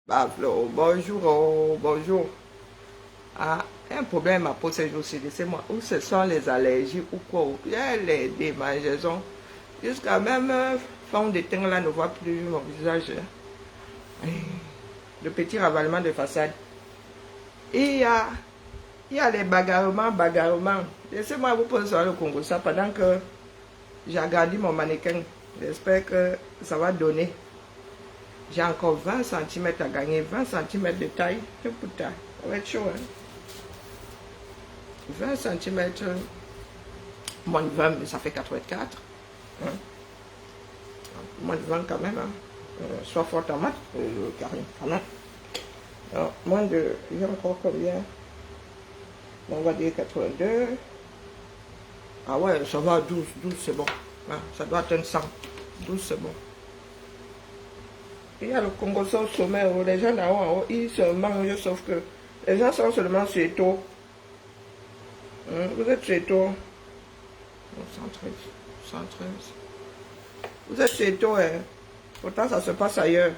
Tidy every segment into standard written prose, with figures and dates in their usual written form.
Bah, Flo, bonjour, bonjour. Ah, un problème à poser ces jours-ci, laissez-moi. Où ce sont les allergies ou quoi? Il y a les démangeaisons. Jusqu'à même fond de teint là ne voit plus mon visage. Le petit ravalement de façade. Et il y a les bagarrements. Laissez-moi vous poser sur le Congo ça pendant que j'ai agrandi mon mannequin. J'espère que ça va donner. J'ai encore 20 cm à gagner, 20 cm de taille. Putain, ça va être chaud. Hein? 20 cm, moins de 20, mais ça fait 84. Hein? Moins de 20 quand même. Hein? Sois fort en maths, Karine, quand même. Alors, moins de, j'ai encore combien? On va dire 82. Ah ouais, ça va, 12 c'est bon. Hein? Ça doit atteindre 100. 12 c'est bon. Il y a le Congo au sommet, où les gens d'en haut, en haut, ils se mangent, sauf que les gens sont seulement sur tôt. Vous êtes sur tôt. 113, 113. Vous êtes sur tôt, hein. Pourtant, ça se passe ailleurs.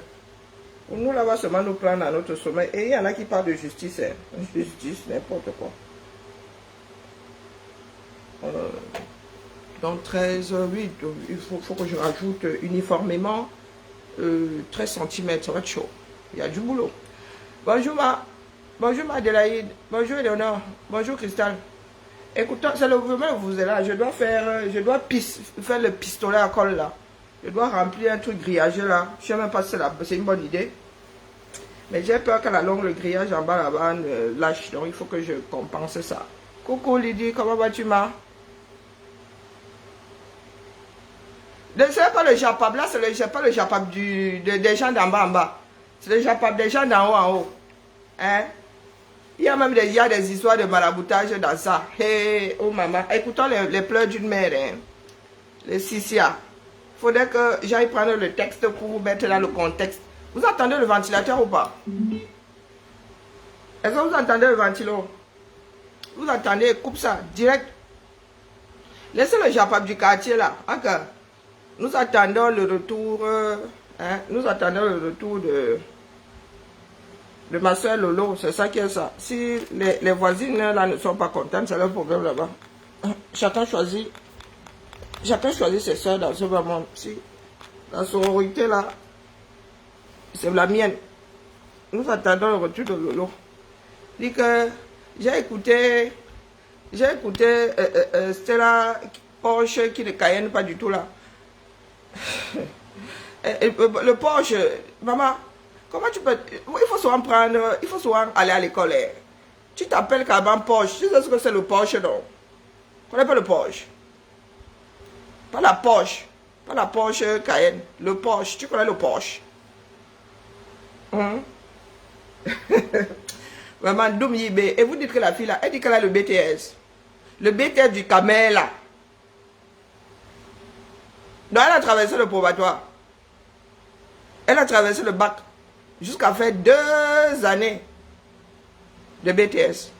Pour nous, là-bas, seulement nous prendre à notre sommet. Et il y en a qui parlent de justice, hein. Justice, n'importe quoi. Donc 13, oui, il faut que je rajoute uniformément 13 cm, ça va être chaud. Il y a du boulot. Bonjour bonjour Adélaïde, bonjour Eleonore, bonjour Cristal. Écoutez, c'est le moment où vous êtes là, je dois faire le pistolet à colle là. Je dois remplir un truc grillagé là. Je ne sais même pas si c'est une bonne idée. Mais j'ai peur qu'à la longue le grillage en bas là-bas lâche, donc il faut que je compense ça. Coucou Lydie, comment vas-tu ma? C'est pas le japab là, c'est pas le japab des gens d'en bas en bas. C'est le japab des gens d'en haut en haut. Hein? Il y a même des histoires de maraboutage dans ça. Hey, oh maman, écoutons les pleurs d'une mère. Hein? Les Sissia. Il faudrait que j'aille prendre le texte pour vous mettre dans le contexte. Vous entendez le ventilateur ou pas? Est-ce que vous entendez le ventilo? Vous entendez, coupe ça, direct. Laissez le japab du quartier là. Encore. Nous attendons le retour, nous attendons le retour de ma soeur Lolo, c'est ça qui est ça. Si les voisines là ne sont pas contentes, c'est leur problème là-bas. Chacun choisit ses soeurs dans ce moment. Si la sororité là, c'est la mienne. Nous attendons le retour de Lolo. Dit que j'ai écouté Stella Porsche qui ne cayenne pas du tout là. Le Porsche, maman, comment tu peux... Il faut souvent aller à l'école. Tu t'appelles carrément Porsche. Tu sais ce que c'est le Porsche, non? Tu connais pas le Porsche? Pas la Porsche. Pas la Porsche Cayenne. Le Porsche. Tu connais le Porsche? Maman, Doum Yibé. Et vous dites que la fille là, elle dit qu'elle a le BTS. Le BTS du Camel là. Donc elle a traversé le probatoire. Elle a traversé le bac. Jusqu'à faire 2 années de BTS.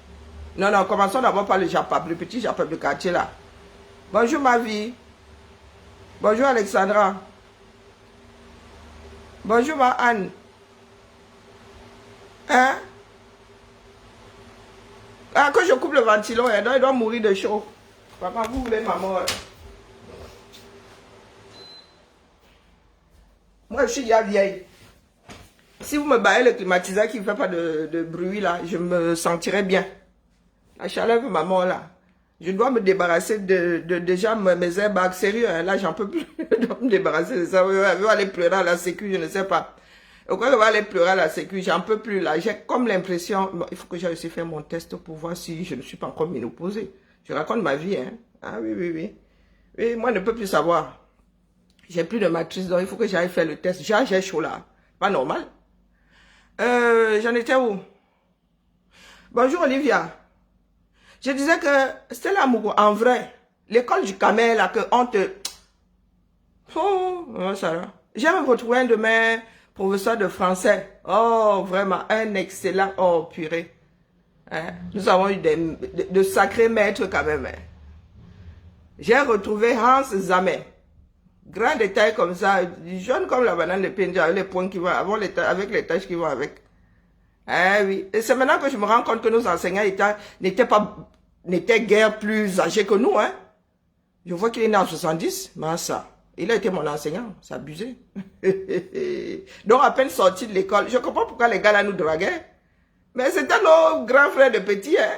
Non, commençons d'abord par le Japab, le petit Japab de quartier là. Bonjour ma vie. Bonjour Alexandra. Bonjour ma Anne. Hein? Ah, quand je coupe le ventilo, il doit mourir de chaud. Papa, vous voulez ma mort? Moi, je suis déjà vieille. Si vous me baillez le climatiseur qui ne fait pas de bruit là, je me sentirais bien. La chaleur de ma mort là. Je dois me débarrasser de déjà mes airbags. Sérieux, hein, là j'en peux plus. Je dois me débarrasser de ça. Je vais aller pleurer à la sécu, je ne sais pas. Pourquoi je vais aller pleurer à la sécu? J'en peux plus là. J'ai comme l'impression, bon, il faut que j'aille aussi faire mon test pour voir si je ne suis pas encore ménopausée. Je raconte ma vie, hein. Ah oui. Oui, moi je ne peux plus savoir. J'ai plus de matrice, donc il faut que j'aille faire le test. J'ai chaud là. Pas normal. J'en étais où? Bonjour Olivia. Je disais que Stella Mougou, en vrai, l'école du Camel, là, que on te... Oh, ça va. J'ai même retrouvé un de mes professeurs de français. Oh, vraiment, un excellent... Oh, purée. Hein? Nous avons eu de sacrés maîtres quand même. Hein? J'ai retrouvé Hans Zamet. Grand détail comme ça, jaune comme la banane de Pinja, avec les points qui vont, avec les taches qui vont avec. Eh oui. Et c'est maintenant que je me rends compte que nos enseignants n'étaient guère plus âgés que nous, hein. Je vois qu'il est né en 70, mais ça, il a été mon enseignant, c'est abusé. Donc, à peine sorti de l'école, je comprends pourquoi les gars là nous draguaient. Mais c'était nos grands frères de petits, hein.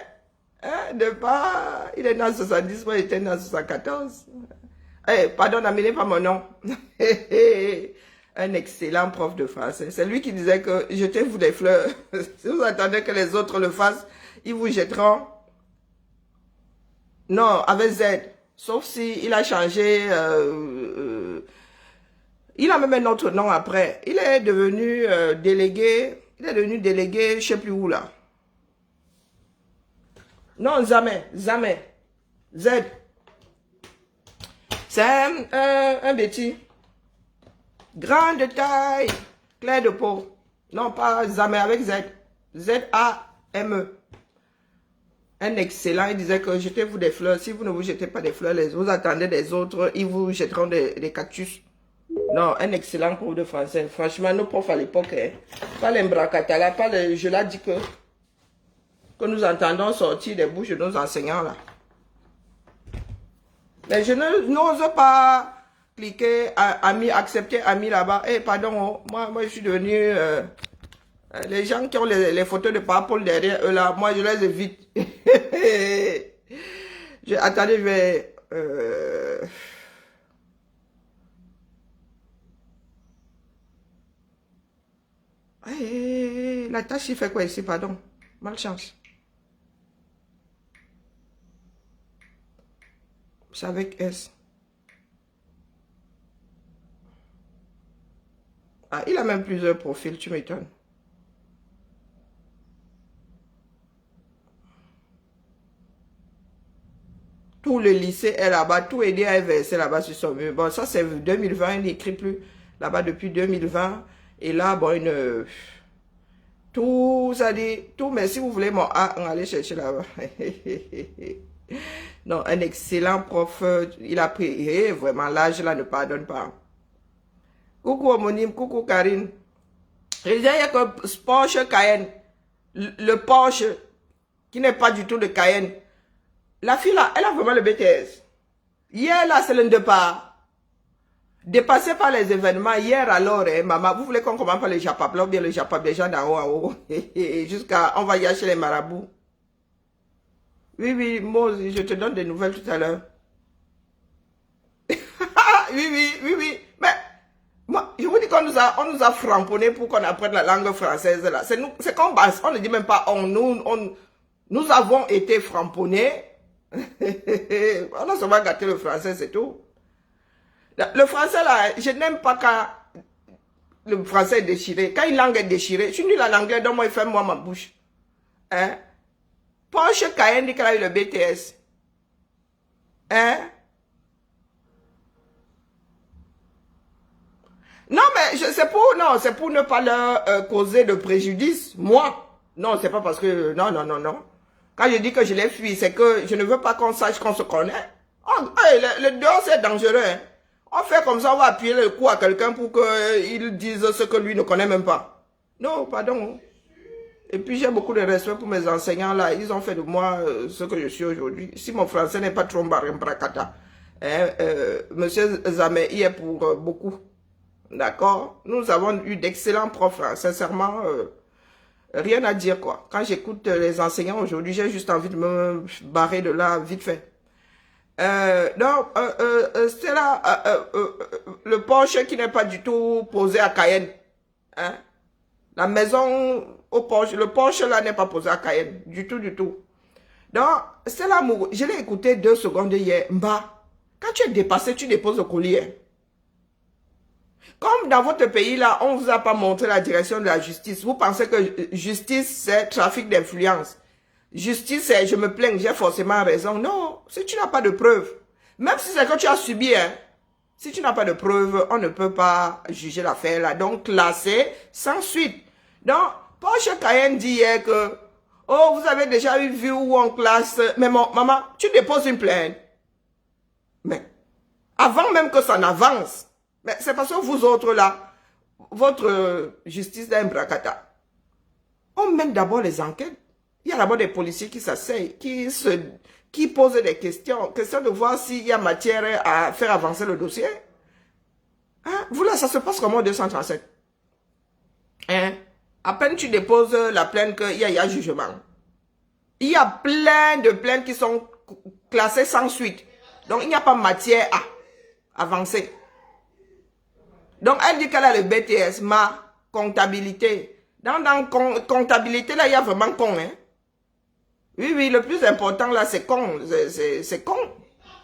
Il est né en 70, moi j'étais né en 74. Eh, pardon, n'amenez pas mon nom. Un excellent prof de français. C'est lui qui disait que jetez-vous des fleurs. Si vous attendez que les autres le fassent, ils vous jetteront. Non, avec Z. Sauf si il a changé. Il a même un autre nom après. Il est devenu délégué. Il est devenu délégué, je ne sais plus où là. Non, jamais. Jamais. Z. C'est un bêtis. Grande taille. Clair de peau. Non, pas Zame avec Z. Z-A-M-E. Un excellent. Il disait que jetez-vous des fleurs. Si vous ne vous jetez pas des fleurs, vous attendez des autres, ils vous jetteront des cactus. Non, un excellent prof de français. Franchement, nos profs à l'époque, hein, pas les Mbrakatala, pas les, je l'ai dit que nous entendons sortir des bouches de nos enseignants là. Mais je n'ose pas cliquer ami, accepter ami là-bas. Eh, pardon, oh, moi je suis devenu... les gens qui ont les photos de Paul derrière eux là, moi je les évite. Attendez, je vais... la tâche il fait quoi ici, pardon? Malchance. C'est avec S. Ah, il a même plusieurs profils, tu m'étonnes. Tout le lycée est là-bas, tout aidé est versé là-bas sur son mur. Bon, ça c'est 2020, il n'écrit plus là-bas depuis 2020. Et là, bon, tout, ça dit, tout, mais si vous voulez mon A, on allait chercher là-bas. Non, un excellent prof, il a pris, vraiment, l'âge là ne pardonne pas. Coucou homonyme, coucou Karine. Je disais, il y a que Porsche Cayenne, le Porsche, qui n'est pas du tout de Cayenne. La fille là, elle a vraiment le BTS. Hier là, c'est le départ. Dépassé par les événements, hier alors, maman, vous voulez qu'on commence par le Japap, là, ou bien le Japap des gens d'en haut en haut, jusqu'à, on va y aller chez les marabouts. Oui, oui, moi, je te donne des nouvelles tout à l'heure. oui, mais, moi, je vous dis qu'on nous a framponné pour qu'on apprenne la langue française, là. C'est comme base, on ne dit même pas nous avons été framponnés. On a seulement gâté le français, c'est tout. Le français, là, je n'aime pas quand le français est déchiré. Quand une langue est déchirée, je suis nul en anglais, donc moi, il fait moi ma bouche. Hein? Porsche Cayenne dit qu'elle a eu le BTS. Hein? Non, mais c'est pour ne pas leur causer de préjudice. Moi, non, c'est pas parce que, non. Quand je dis que je les fuis, c'est que je ne veux pas qu'on sache qu'on se connaît. Oh, hey, le dehors, c'est dangereux. Hein? On fait comme ça, on va appuyer le cou à quelqu'un pour qu'il dise ce que lui ne connaît même pas. Non, pardon. Et puis j'ai beaucoup de respect pour mes enseignants là. Ils ont fait de moi ce que je suis aujourd'hui. Si mon français n'est pas trop brakata, monsieur Zame, il est pour beaucoup. D'accord? Nous avons eu d'excellents profs. Hein. Sincèrement, rien à dire quoi. Quand j'écoute les enseignants aujourd'hui, j'ai juste envie de me barrer de là vite fait. Donc, c'est là le Porsche qui n'est pas du tout posé à Cayenne. Hein? La maison au Porsche, le Porsche là n'est pas posé à Cayenne. Du tout. Donc, c'est là, je l'ai écouté 2 secondes hier. Mba, quand tu es dépassé, tu déposes le collier. Comme dans votre pays là, on ne vous a pas montré la direction de la justice. Vous pensez que justice, c'est trafic d'influence. Justice, c'est je me plains, j'ai forcément raison. Non, si tu n'as pas de preuves, même si c'est que tu as subi, hein, si tu n'as pas de preuves, on ne peut pas juger l'affaire là. Donc, classé sans suite. Donc, Porsche Cayenne dit hier que, oh, vous avez déjà vu où on classe. Mais maman, tu déposes une plainte. Mais, Avant même que ça n'avance. Mais c'est parce que vous autres là, votre justice d'Imbracata, on mène d'abord les enquêtes. Il y a d'abord des policiers qui s'asseyent, qui posent des questions. Question de voir s'il y a matière à faire avancer le dossier. Hein? Vous là, ça se passe comment 237? Hein? À peine tu déposes la plainte qu'il y a jugement. Il y a plein de plaintes qui sont classées sans suite. Donc, il n'y a pas matière à avancer. Donc, elle dit qu'elle a le BTS, ma comptabilité. Dans comptabilité, là, il y a vraiment con. Hein? Oui, le plus important, là, c'est con. C'est con.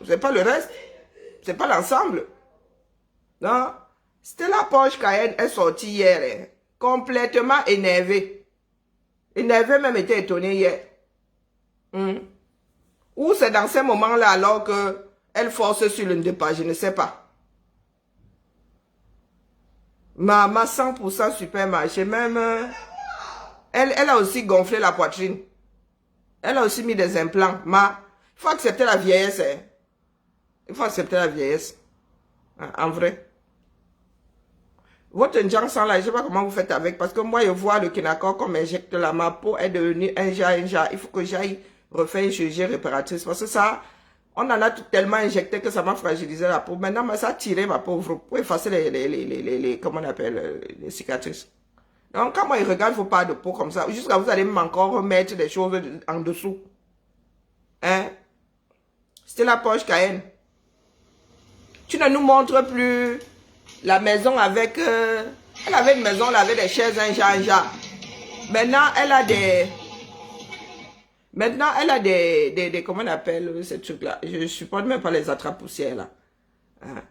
C'est pas le reste. C'est pas l'ensemble. Non? Stella Porsche Cayenne est sortie hier. Hein? Complètement énervée. Énervée, même était étonnée hier. Ou c'est dans ces moments-là alors qu'elle force sur l'une des pages, je ne sais pas. Maman 100% supermarché, même, elle a aussi gonflé la poitrine. Elle a aussi mis des implants. Il faut accepter la vieillesse. Hein. Il faut accepter la vieillesse. En vrai. Votre injection là, je ne sais pas comment vous faites avec, parce que moi, je vois le Kinacor comme injecte là, ma peau est devenue un jas. Il faut que j'aille refaire une chirurgie réparatrice, parce que ça, on en a tellement injecté que ça m'a fragilisé la peau. Maintenant, ça a tiré ma pauvre pour effacer comment on appelle, les cicatrices. Donc, quand moi, je regarde vos parts de peau comme ça, jusqu'à vous allez encore remettre des choses en dessous. Hein? C'était la Porsche Cayenne. Tu ne nous montres plus la maison avec... elle avait une maison, là, avec des chaises, un jar. Maintenant, elle a des... Maintenant, elle a des comment on appelle ces trucs-là? Je ne supporte même pas les attrape-poussières, là. Hein?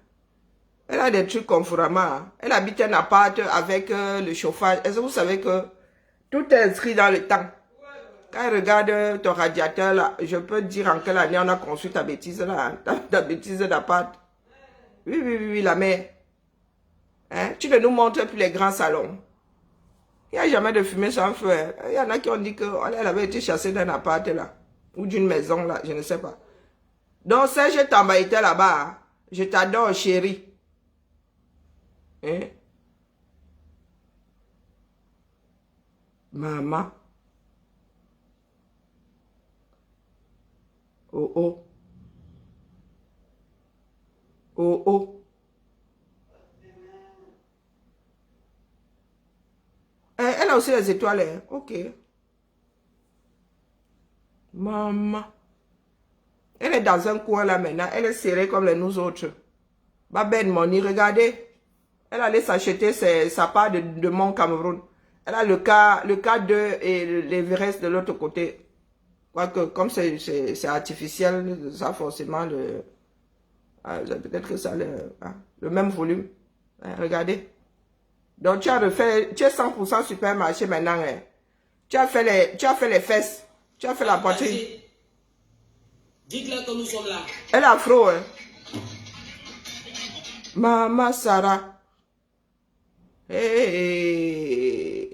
Elle a des trucs Conforama. Elle habite un appart avec le chauffage. Est-ce que vous savez que tout est inscrit dans le temps? Quand elle regarde ton radiateur, là, je peux te dire en quelle année on a construit ta bêtise, là. Hein? Ta bêtise d'appart. Oui, la mère. Hein? Tu ne nous montres plus les grands salons. Il n'y a jamais de fumée sans feu. Hein? Il y en a qui ont dit qu'elle avait été chassée d'un appart là. Ou d'une maison là, je ne sais pas. Donc Serge Tamba était là-bas. Hein? Je t'adore chérie. Hein? Maman. Oh oh. Oh oh. Elle a aussi les étoiles. Hein? Ok. Maman. Elle est dans un coin là maintenant. Elle est serrée comme les nous autres. Ben Moni, regardez. Elle allait s'acheter sa part de Mont Cameroun. Elle a le cas 2 et l'Everest de l'autre côté. Quoique, comme c'est artificiel, ça forcément peut-être que ça le même volume. Hein, regardez. Donc tu as refait, tu es 100% supermarché maintenant. Hein. Tu as fait les fesses. Tu as fait la poitrine. Dites-leur que nous sommes là. Elle est afro, hein. Maman Sarah. Hey.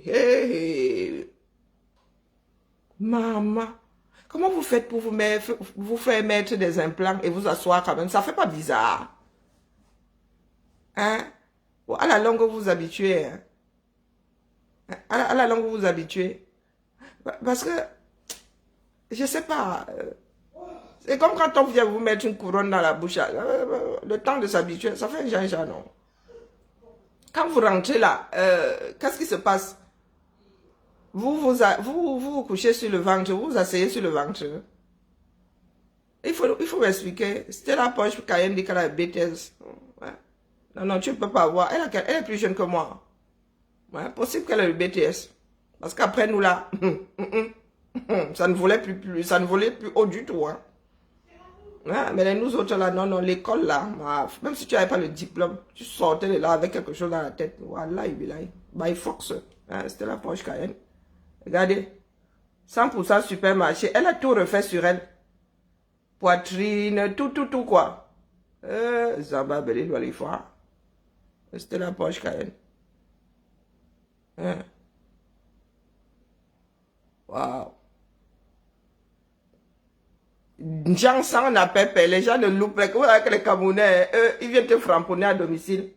Maman. Comment vous faites pour vous faire mettre des implants et vous asseoir quand même? Ça fait pas bizarre. Hein? Bon, à la longue, vous vous habituez. Hein? À la longue, vous vous habituez. Parce que, je sais pas. C'est comme quand on vient vous mettre une couronne dans la bouche. Le temps de s'habituer, ça fait un genre, non? Quand vous rentrez là, qu'est-ce qui se passe? Vous couchez sur le ventre, vous vous asseyez sur le ventre. Il faut m'expliquer. C'était la poche Cayenne dit qu'elle a BTS. Ouais. Non, tu ne peux pas avoir. Elle est plus jeune que moi. Ouais, possible qu'elle ait le BTS. Parce qu'après nous là, ça ne volait ça ne volait plus haut du tout. Hein. Ouais, mais nous autres là, non, l'école là, même si tu n'avais pas le diplôme, tu sortais de là avec quelque chose dans la tête. Voilà, by Fox. Hein, c'était la poche Cayenne. Regardez. 100% supermarché. Elle a tout refait sur elle. Poitrine, tout quoi. Zamba Belé doit les voir. C'était la poche Cayenne. Hein. Wow. gens sans la pépé, les gens ne loupent pas. Vous voyez que les Camerounais, eux, ils viennent te framponner à domicile.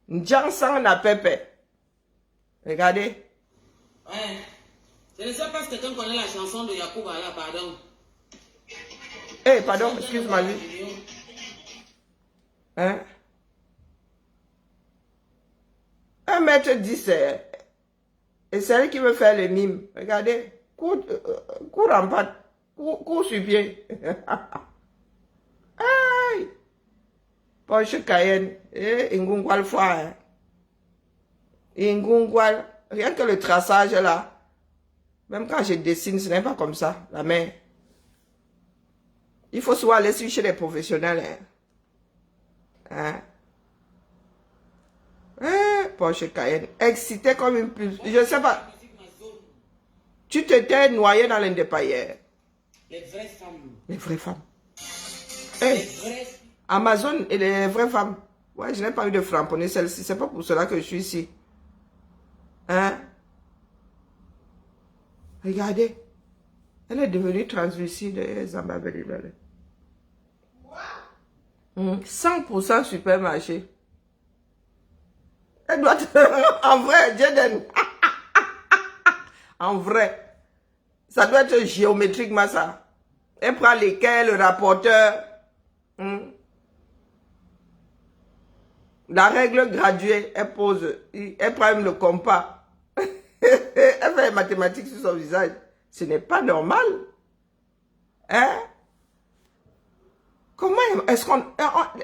Gens sans la pépé. Regardez. Ouais. Je ne sais pas si quelqu'un connaît la chanson de Yacouba là, pardon. Eh, pardon, excuse-moi. Hein? 1,10 m. Et c'est elle qui veut faire le mime. Regardez. Cours en patte. Cours sur pied. Aïe. Porsche Cayenne. Et Ngungwal foire. Ngungwal. Rien que le traçage là. Même quand je dessine, ce n'est pas comme ça. La main. Il faut souvent aller chez les professionnels. Hein? Porsche Cayenne. Excité comme une puce. Je ne sais pas. Tu t'étais noyé dans l'indépendance. Les vraies femmes. Les vraies femmes. Les vraies... Amazon et les vraies femmes. Ouais, je n'ai pas eu de framponner celle-ci. C'est pas pour cela que je suis ici. Hein? Regardez. Elle est devenue translucide. Zambabeli. 100% supermarché. Elle doit être... En vrai, Jaden. En vrai. Ça doit être géométriquement ça. Elle prend lesquels, le rapporteur. La règle graduée, elle pose. Elle prend même le compas. Elle fait les mathématiques sur son visage. Ce n'est pas normal. Hein? Comment est-ce qu'on...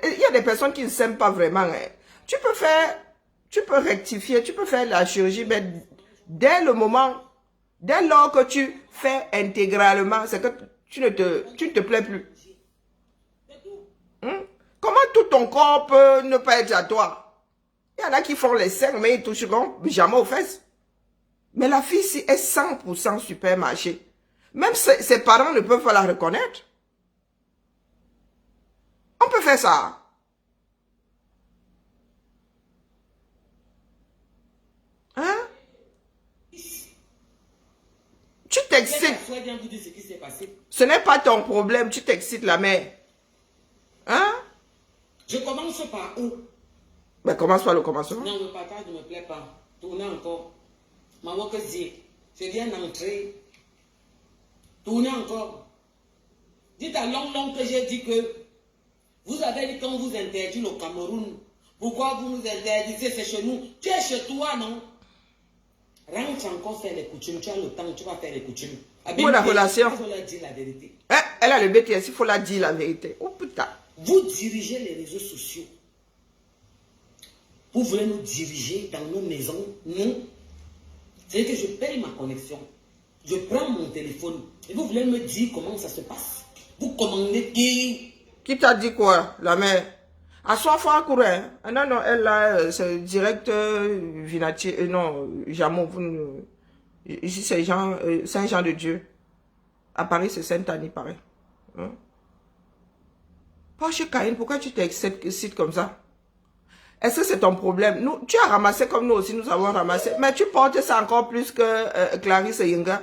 Il y a des personnes qui ne s'aiment pas vraiment. Hein? Tu peux rectifier, tu peux faire la chirurgie, mais dès le moment, dès lors que tu fais intégralement, c'est que tu ne te plais plus. Comment tout ton corps peut ne pas être à toi? Il y en a qui font les seins, mais ils toucheront jamais aux fesses. Mais la fille ici est 100% supermarché. Même ses parents ne peuvent pas la reconnaître. On peut faire ça. Hein? Tu t'excites. Ce n'est pas ton problème, tu t'excites la mère. Hein? Je commence par où? Mais commence par le commencement. Non, le partage ne me plaît pas. Tournez encore. Maman que dit, je viens d'entrer. Tournez encore. Dites à Long que j'ai dit que vous avez dit qu'on vous interdit le Cameroun. Pourquoi vous nous interdisez? C'est chez nous. Tu es chez toi, non? Rentre encore faire les coutumes. Tu as le temps, tu vas faire les coutumes. Où est la relation? Il faut leur dire la vérité. Elle a le BTS, il faut la dire la vérité. Oh putain. Vous dirigez les réseaux sociaux. Vous voulez nous diriger dans nos maisons? Non. C'est que je paye ma connexion. Je prends mon téléphone. Et vous voulez me dire comment ça se passe? Vous commandez qui? Qui t'a dit quoi, la mère? À soi, fois courir. Non, non, elle là, c'est direct Vinati. Non, Jamon. Ici, c'est Saint-Jean-de-Dieu. À Paris, c'est Sainte-Annie, pareil. Hein? Porsche Cayenne, pourquoi tu t'excites comme ça? Est-ce que c'est ton problème? Nous, tu as ramassé comme nous aussi, nous avons ramassé. Mais tu portes ça encore plus que Clarisse et Yinga.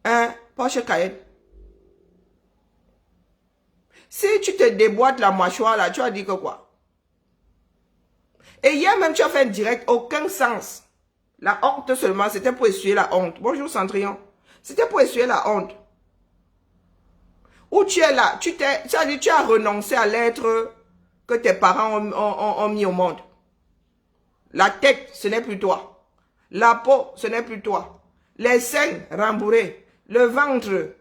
Hein? Porsche Cayenne. Si tu te déboîtes la mâchoire là, tu as dit que quoi? Et hier même, tu as fait un direct, aucun sens. La honte seulement, c'était pour essuyer la honte. Bonjour Centrion. C'était pour essuyer la honte. Où tu es là, tu as renoncé à l'être que tes parents ont mis au monde. La tête, ce n'est plus toi. La peau, ce n'est plus toi. Les seins rembourrés. Le ventre.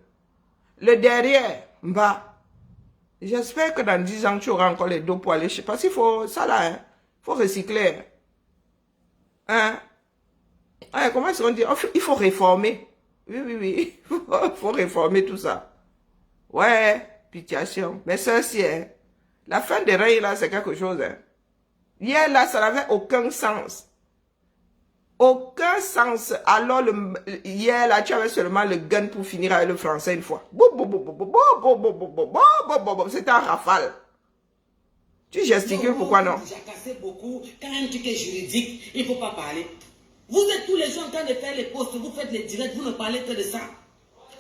Le derrière. Bah. J'espère que dans 10 ans, tu auras encore les dos pour aller chez... Parce qu'il faut... Ça là, hein. Il faut recycler. Hein? Ouais, comment est-ce qu'on dit? Il faut réformer. Oui, oui, oui. Il faut réformer tout ça. Ouais, pitiation. Mais ça aussi, hein. La fin des règles, là, c'est quelque chose. Hein. Hier, là, ça n'avait aucun sens. Aucun sens. Alors, hier, là, tu avais seulement le gun pour finir avec le français une fois. C'était un rafale. Tu gesticules, pourquoi non? J'ai cassé beaucoup. Quand un truc est juridique, il ne faut pas parler. Vous êtes tous les jours en train de faire les posts, vous faites les directs, vous ne parlez que de ça.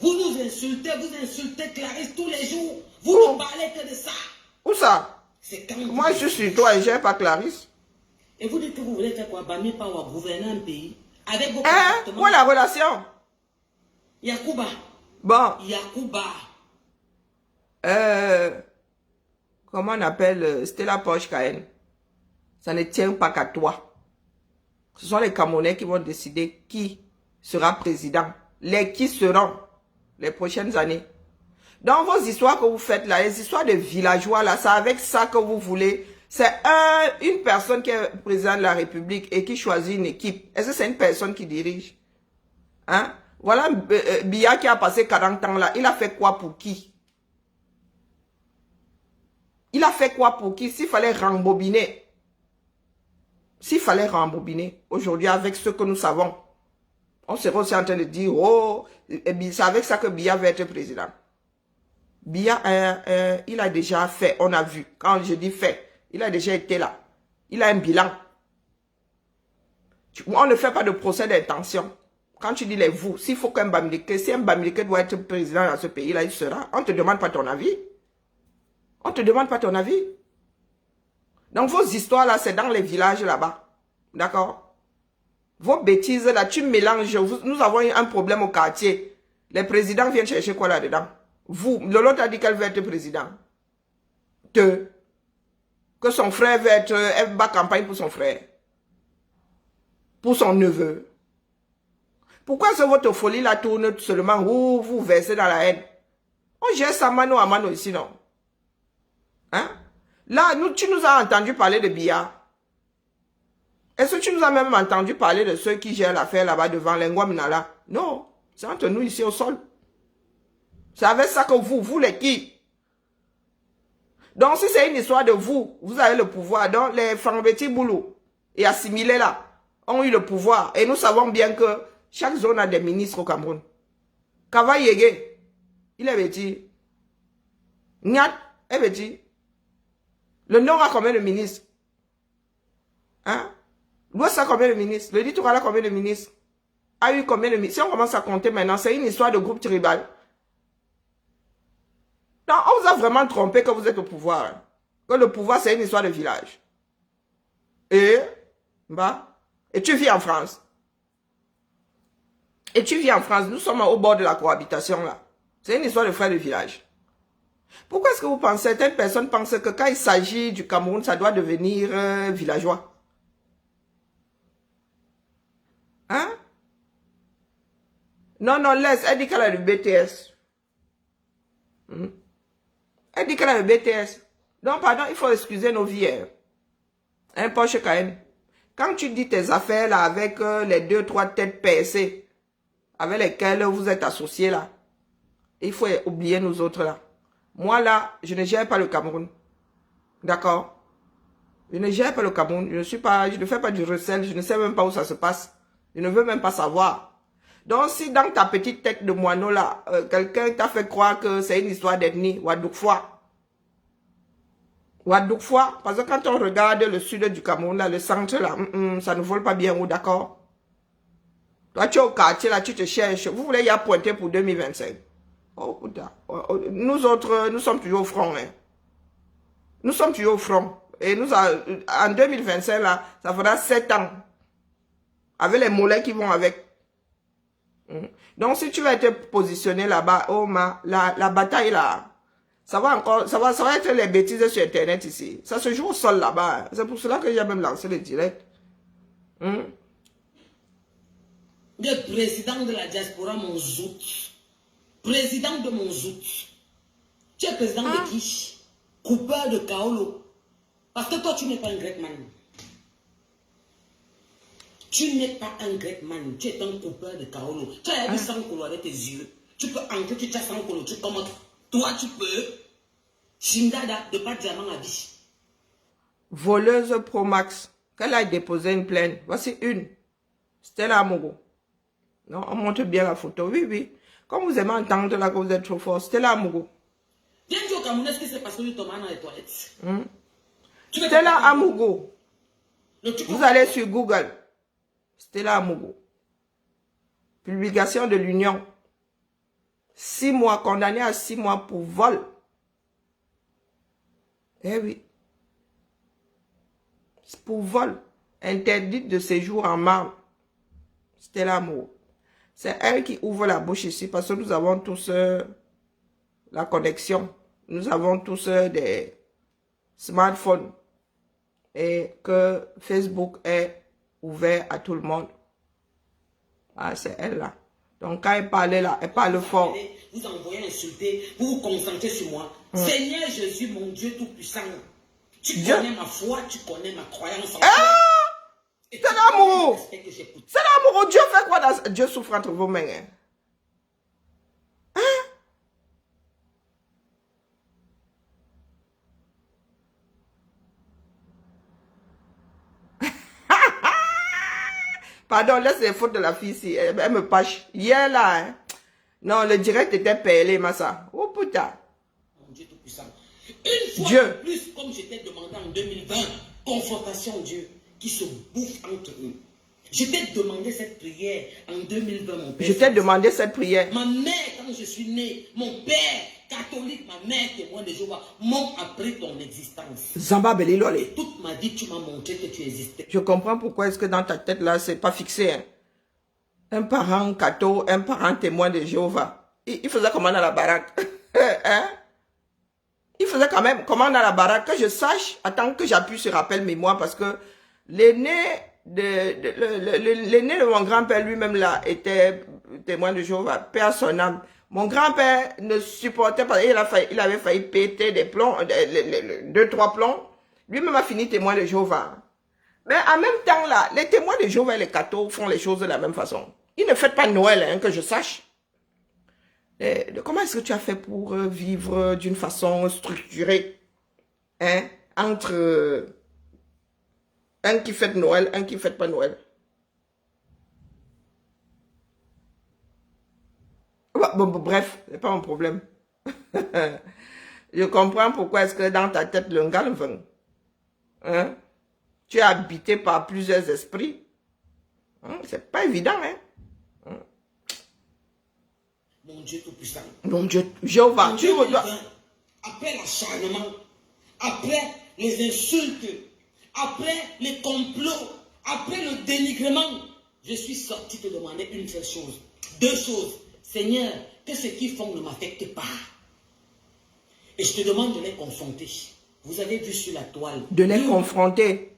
Vous nous insultez, vous insultez Clarisse tous les jours. Vous ne parlez que de ça. Où ça? C'est quand Moi, je suis sur toi et j'ai pas Clarisse. Et vous dites que vous voulez faire quoi? Bami pas ou gouverner un pays avec vos Hein? comportements. Où est la relation? Yacouba. Bon. Yacouba. Comment on appelle Stella Poche Cahen? Ça ne tient pas qu'à toi. Ce sont les Camerounais qui vont décider qui sera président. Qui seront les prochaines années. Dans vos histoires que vous faites là, les histoires de villageois là, c'est avec ça que vous voulez. C'est une personne qui est président de la République et qui choisit une équipe. Est-ce que c'est une personne qui dirige? Hein? Voilà Biya qui a passé 40 ans là. Il a fait quoi pour qui? Il a fait quoi pour qui? S'il fallait rembobiner. S'il fallait rembobiner aujourd'hui avec ce que nous savons, on serait aussi en train de dire, oh, c'est avec ça que Biya va être président. Biya, il a déjà fait, on a vu. Quand je dis fait, il a déjà été là. Il a un bilan. On ne fait pas de procès d'intention. Quand tu dis les vous, s'il faut qu'un Bamileke, si un Bamileke doit être président dans ce pays-là, il sera. On ne te demande pas ton avis. On ne te demande pas ton avis. Donc vos histoires là, c'est dans les villages là-bas. D'accord? Vos bêtises là, tu mélanges. Nous avons eu un problème au quartier. Les présidents viennent chercher quoi là-dedans? Vous, l'autre a dit qu'elle veut être président. Que son frère veut être, elle bat campagne pour son frère. Pour son neveu. Pourquoi est-ce que votre folie là tourne seulement où vous versez dans la haine? On gère ça mano à mano ici, non? Hein? Là, tu nous as entendu parler de Biya. Est-ce que tu nous as même entendu parler de ceux qui gèrent l'affaire là-bas devant Lengua Minala? Non. C'est entre nous ici au sol. C'est avec ça que vous les qui? Donc si c'est une histoire de vous, vous avez le pouvoir. Donc les Fambeti Boulou et assimilés là ont eu le pouvoir. Et nous savons bien que chaque zone a des ministres au Cameroun. Kava Yege, il est bêti. Nyat est bêti. Le Nord a combien de ministres? Hein? L'Ouest a combien de ministres? Le littoral a combien de ministres? A eu combien de ministres? Si on commence à compter maintenant, c'est une histoire de groupe tribal. Non, on vous a vraiment trompé que vous êtes au pouvoir. Hein. Que le pouvoir, c'est une histoire de village. Et tu vis en France. Et tu vis en France. Nous sommes au bord de la cohabitation là. C'est une histoire de frères de village. Pourquoi est-ce que vous pensez, certaines personnes pensent que quand il s'agit du Cameroun, ça doit devenir villageois? Hein? Non, non, laisse. Elle dit qu'elle a le BTS. Elle dit qu'elle a le BTS. Donc, pardon, il faut excuser nos vies. Un poche quand même. Quand tu dis tes affaires là avec les 2-3 têtes percées avec lesquelles vous êtes associés là, il faut oublier nous autres là. Moi là, je ne gère pas le Cameroun. D'accord? Je ne gère pas le Cameroun. Je ne fais pas du recel. Je ne sais même pas où ça se passe. Je ne veux même pas savoir. Donc si dans ta petite tête de moineau là, quelqu'un t'a fait croire que c'est une histoire d'ethnie, Wadoukfoua. Wadoukfoua, parce que quand on regarde le sud du Cameroun là, le centre là, ça ne vole pas bien haut, d'accord? Toi tu es au quartier là, tu te cherches. Vous voulez y a pointer pour 2025. Oh putain. Nous autres, nous sommes toujours au front. Hein. Nous sommes toujours au front. Et en 2025 là, ça fera 7 ans. Avec les mollets qui vont avec. Donc si tu vas être positionné là-bas, oh la bataille là, ça va être les bêtises sur internet ici. Ça se joue au sol là-bas. C'est pour cela que j'ai même lancé le direct. Le président de la diaspora Monzout. Président de Monzout. Tu es président de qui? Coupeur de Kaolo. Parce que toi tu n'es pas un Grekman. Tu n'es pas un Grekman, tu es un coupeur de Kaolo. Tu as vu Sankolo avec tes yeux. Tu peux entrer, tu as Sankolo, tu commences. Toi, tu peux. Shindada, de pas diamant à vie. Voleuse Pro Max. Qu'elle a déposé une plainte. Voici une. Stella Amogo. Non, on montre bien la photo. Oui, oui. Comme vous aimez entendre là que vous êtes trop fort. Stella Amogo. Viens dire au Cameroun, ce qui s'est passé du Thomas dans les toilettes. Stella Amogo. Vous allez sur Google. Stella Amogo. Publication de l'Union. 6 mois, condamné à 6 mois pour vol. Eh oui. Pour vol. Interdite de séjour en marne. C'était l'amour. C'est elle qui ouvre la bouche ici parce que nous avons tous la connexion. Nous avons tous des smartphones. Et que Facebook est ouvert à tout le monde. Ah, c'est elle là. Donc quand elle parlait là, elle parle fort. Vous envoyez insulter, vous vous concentrez sur moi. Seigneur Jésus, mon Dieu Tout-Puissant, tu connais ma foi, tu connais ma croyance en toi. C'est l'amour. C'est l'amour. Dieu fait quoi dans... Dieu souffre entre vos mains. Hein? Pardon, laisse les fautes de la fille ici. Elle me pâche. Hier là, hein? Non, le direct était pelé, Massa. Oh putain. Mon Dieu Tout-Puissant. Une fois Dieu. de plus, comme je t'ai demandé en 2020, confrontation Dieu qui se bouffe entre eux. Je t'ai demandé cette prière en 2020, mon père. Je t'ai demandé cette prière. Ma mère, quand je suis né, mon père, catholique, ma mère, témoin de Jéhovah, m'ont appris ton existence. Zamba Belilole. Et toute ma vie, tu m'as montré que tu existais. Je comprends pourquoi est-ce que dans ta tête là, c'est pas fixé. Hein? Un parent catho, un parent témoin de Jéhovah. Il faisait comment dans la baraque? Hein? Il faisait quand même comment dans la baraque? Que je sache, attends que j'appuie sur rappel mémoire parce que l'aîné l'aîné de mon grand-père lui-même là était témoin de Jéhovah, paix à son âme. Mon grand-père ne supportait pas, il avait failli péter des plombs, 2-3 plombs. Lui-même a fini témoin de Jéhovah. Mais en même temps là, les témoins de Jéhovah et les cathos font les choses de la même façon. Ils ne fêtent pas Noël, hein, que je sache. Comment est-ce que tu as fait pour vivre d'une façon structurée, hein, entre un qui fête Noël, un qui fête pas Noël? Bon, bref, c'est pas un problème. Je comprends pourquoi est-ce que dans ta tête, le galvin, hein, tu es habité par plusieurs esprits. Hein, c'est pas évident, hein. Mon Dieu Tout-Puissant. Mon Dieu, Jéhovah, tu redois... Après l'acharnement, après les insultes, après les complots, après le dénigrement, je suis sorti te demander une seule chose. 2 choses. Seigneur, que ce qu'ils font ne m'affecte pas. Et je te demande de les confronter. Vous avez vu sur la toile. De les confronter.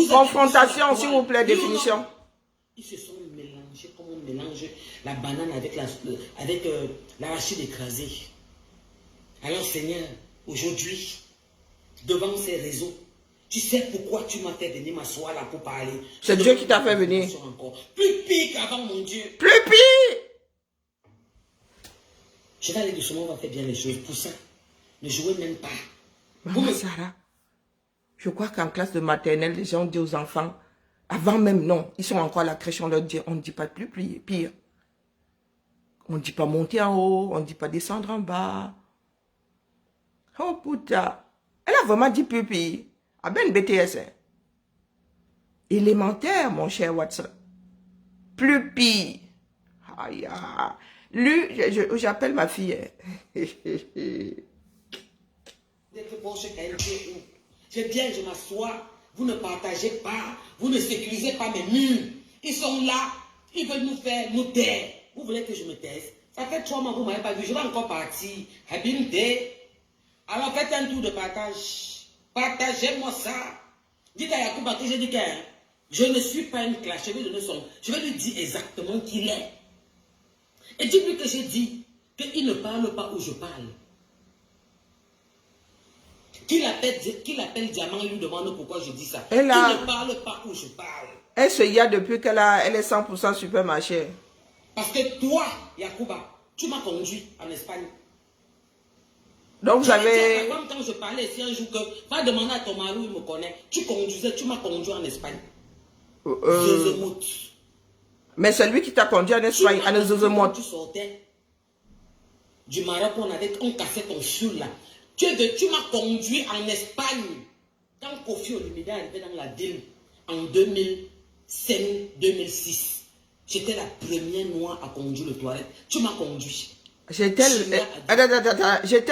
Confrontation, s'il vous plaît, définition. Ils se sont mélangés comme on mélange la banane avec l'arachide écrasé. Alors Seigneur, aujourd'hui, devant ces réseaux, tu sais pourquoi tu m'as fait venir m'asseoir là pour parler. C'est Dieu qui t'a fait venir. Plus pire qu'avant, mon Dieu. Plus pire. Je vais aller doucement, on va faire bien les choses. Pour ça, ne jouez même pas. Maman Sarah, je crois qu'en classe de maternelle, les gens disent aux enfants, avant même, non, ils sont encore à la crèche, on leur dit, on ne dit pas plus pire. On ne dit pas monter en haut, on ne dit pas descendre en bas. Oh putain, elle a vraiment dit plus pire. Ah ben BTS, hein. Élémentaire, mon cher Watson. Plus pire. Aïe, aïe. Lui, j'appelle ma fille. C'est bien, je m'assois. Vous ne partagez pas. Vous ne sécurisez pas mes murs. Ils sont là. Ils veulent nous faire nous taire. Vous voulez que je me taise? Ça fait 3 mois que vous ne m'avez pas vu. Je vais encore partir. Habimté. Alors faites un tour de partage. Partagez-moi ça. Dites à Yacouba que j'ai dit que je ne suis pas une classe. Je vais donner son. Je vais lui dire exactement qui il est. Et dites-lui que j'ai dit qu'il ne parle pas où je parle. Qu'il appelle Diamant, lui demande pourquoi je dis ça. Il ne parle pas où je parle. Elle se y a depuis qu'elle est 100% supermarché. Parce que toi, Yacouba, tu m'as conduit en Espagne. Donc vous avez... Quand je parlais ici un jour que, va demander à ton mari où il me connaît, tu m'as conduit en Espagne. Mais c'est lui qui t'a conduit en Espagne, à Zozomot. Tu sortais du Maroc, on cassait ton fil là. Tu m'as conduit en Espagne. Quand Kofi Olomide est arrivé dans la ville en 2005-2006, J'étais la première noire à conduire le Touareg. Tu m'as conduit. J'étais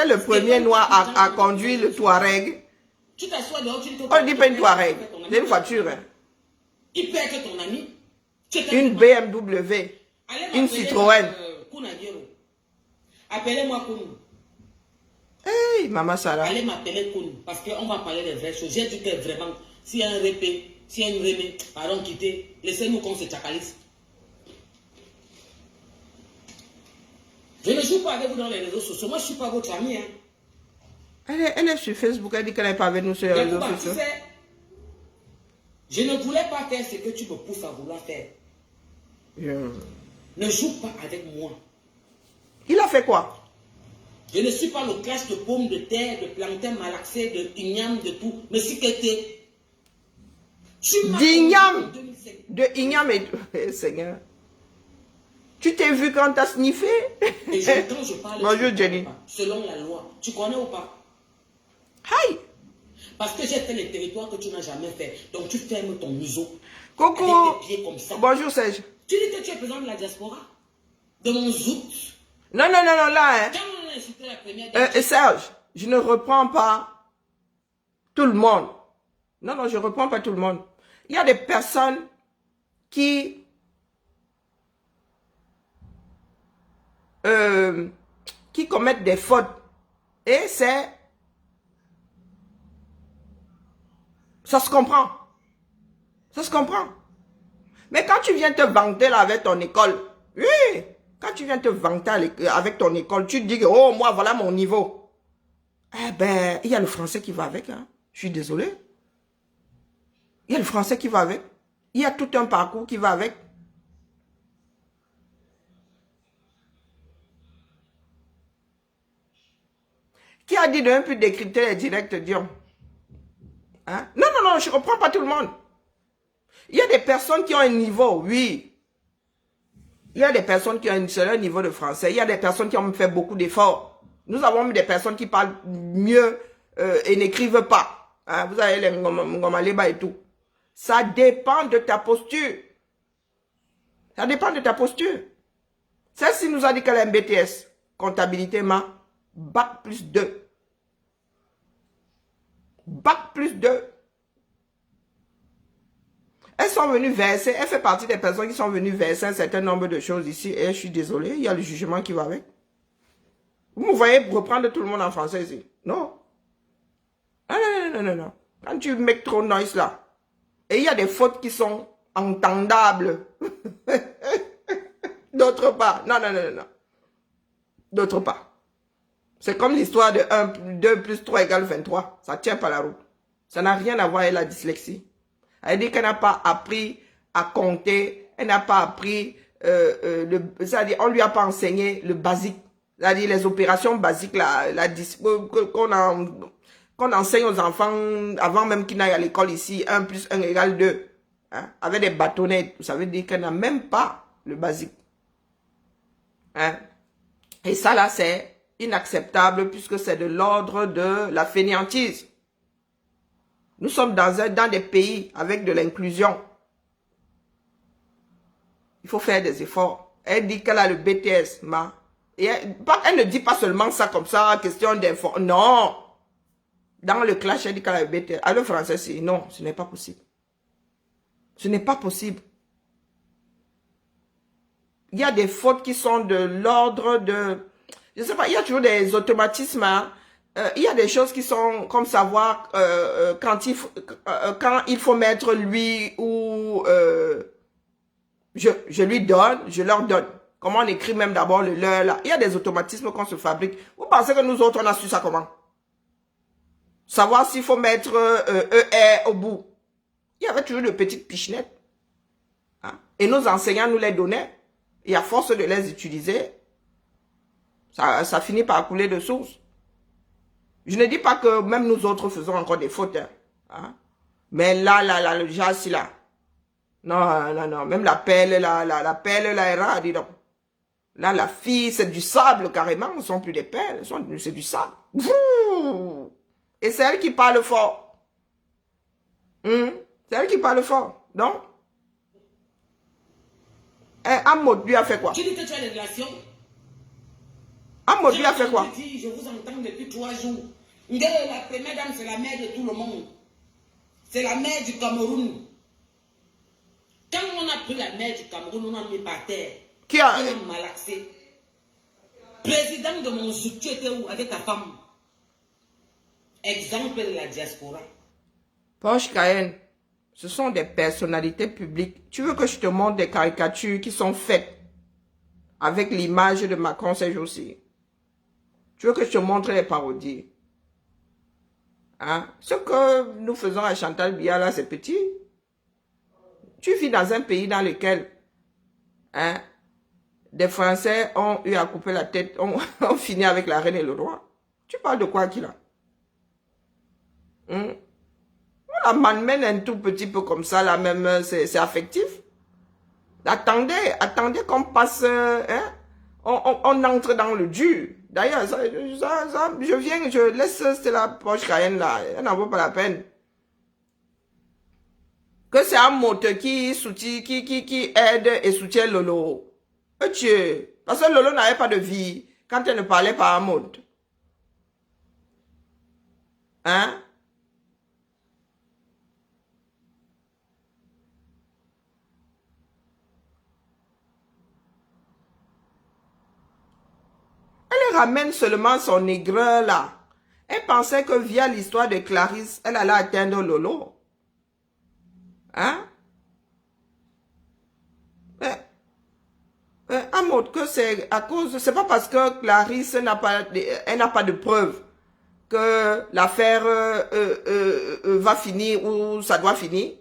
le premier noir à conduire le Touareg. Tu t'assois dehors, tu dis que... On ne dit pas une Touareg, c'est une voiture. Hein. Il perd que ton ami. Une BMW, une Citroën. Appelez-moi Kounou. Hey, Maman Sarah. Allez m'appeler Kounou, parce qu'on va parler des vraies choses. J'ai dit que vraiment, s'il y a un répé, s'il y a une remée, pardon, quittez, laissez-nous qu'on se tchakalise. Je ne joue pas avec vous dans les réseaux sociaux. Moi, je ne suis pas votre ami. Hein. Elle est sur Facebook, elle dit qu'elle n'est pas avec nous sur les réseaux sociaux. Je ne voulais pas faire ce que tu me pousses à vouloir faire. Ne joue pas avec moi. Il a fait quoi? Je ne suis pas le clash de pommes de terre, de plantain malaxé, de igname, de tout. Mais si t'étais... D'igname. De igname et... Seigneur. Tu t'es vu quand t'as sniffé? Et quand je parle... Bonjour Jenny. Selon la loi. Tu connais ou pas? Aïe. Parce que j'ai fait les territoires que tu n'as jamais fait. Donc tu fermes ton museau. Coucou. Avec tes pieds comme ça. Bonjour Serge. Tu dis que tu es président de la diaspora? De mon zout? Non, là, hein. Serge, je ne reprends pas tout le monde. Non, je ne reprends pas tout le monde. Il y a des personnes qui commettent des fautes. Et ça se comprend. Ça se comprend. Mais quand tu viens te vanter là avec ton école, oui, quand tu viens te vanter avec ton école, tu te dis que, oh, moi, voilà mon niveau. Eh ben, il y a le français qui va avec, hein. Je suis désolé. Il y a le français qui va avec. Il y a tout un parcours qui va avec. Qui a dit de un peu décrypter les directs, Dion? Hein? Non, je ne reprends pas tout le monde. Il y a des personnes qui ont un niveau, oui. Il y a des personnes qui ont un seul niveau de français. Il y a des personnes qui ont fait beaucoup d'efforts. Nous avons des personnes qui parlent mieux et n'écrivent pas. Hein? Vous avez les Ngomaleba et tout. Ça dépend de ta posture. Ça dépend de ta posture. Celle-ci nous a dit qu'elle a un BTS. Comptabilité, Bac plus 2. Bac plus 2. Elles sont venues verser, elle fait partie des personnes qui sont venues verser un certain nombre de choses ici. Et je suis désolé, il y a le jugement qui va avec. Vous me voyez reprendre tout le monde en français ici? Non. Non. Quand tu mets trop noise là, et il y a des fautes qui sont entendables. D'autre part, non. D'autre part. C'est comme l'histoire de 2 plus 3 égale 23. Ça ne tient pas la route. Ça n'a rien à voir avec la dyslexie. Elle dit qu'elle n'a pas appris à compter, elle n'a pas appris, c'est-à-dire on ne lui a pas enseigné le basique, c'est-à-dire les opérations basiques, qu'on enseigne aux enfants avant même qu'ils n'aillent à l'école ici, 1 plus 1 égale 2, hein, avec des bâtonnets, ça veut dire qu'elle n'a même pas le basique. Hein. Et ça là, c'est inacceptable puisque c'est de l'ordre de la fainéantise. Nous sommes dans des pays avec de l'inclusion. Il faut faire des efforts. Elle dit qu'elle a le BTS, Et elle ne dit pas seulement ça comme ça, question d'info. Non. Dans le clash, elle dit qu'elle a le BTS. Ah, le français, c'est non, ce n'est pas possible. Ce n'est pas possible. Il y a des fautes qui sont de l'ordre de... Je ne sais pas, il y a toujours des automatismes, hein. Il y a des choses qui sont comme savoir quand il faut mettre lui ou je lui donne, je leur donne. Comment on écrit même d'abord le leur là. Il y a des automatismes qu'on se fabrique. Vous pensez que nous autres on a su ça comment? Savoir s'il faut mettre ER au bout. Il y avait toujours de petites pichenettes. Hein? Et nos enseignants nous les donnaient. Et à force de les utiliser, ça finit par couler de source. Je ne dis pas que même nous autres faisons encore des fautes. Hein. Mais là, le jazz, là. Non. Même la pelle, la pelle, là, est rare, dis donc. Là, la fille, c'est du sable, carrément. Ce ne sont plus des pelles, c'est du sable. Et c'est elle qui parle fort. C'est elle qui parle fort. Donc, Amod lui a fait quoi? Tu dis que tu as des relations. Amod lui a fait quoi? Je vous entends depuis 3 jours. La première dame, c'est la mère de tout le monde. C'est la mère du Cameroun. Quand on a pris la mère du Cameroun, on a mis par terre. Qui a... On a malaxé. Président de mon zouk, tu étais où avec ta femme? Exemple de la diaspora. Porsche Cayenne, ce sont des personnalités publiques. Tu veux que je te montre des caricatures qui sont faites avec l'image de Macron ces jours-ci? Tu veux que je te montre les parodies? Hein? Ce que nous faisons à Chantal Biya là, c'est petit. Tu vis dans un pays dans lequel des Français ont eu à couper la tête, ont fini avec la reine et le roi. Tu parles de quoi qui là? On la malmène un tout petit peu comme ça, là même, c'est affectif. Attendez qu'on passe, on entre dans le dur. D'ailleurs, je viens, je laisse la Porsche Cayenne là, elle n'en vaut pas la peine. Que c'est un moteur qui aide et soutient Lolo. Dieu, parce que Lolo n'avait pas de vie quand elle ne parlait pas à mode. Hein? Elle ramène seulement son aigreur là. Elle pensait que via l'histoire de Clarisse, elle allait atteindre Lolo. Hein? Amod, que c'est à cause, c'est pas parce que Clarisse n'a pas de preuves que l'affaire va finir ou ça doit finir.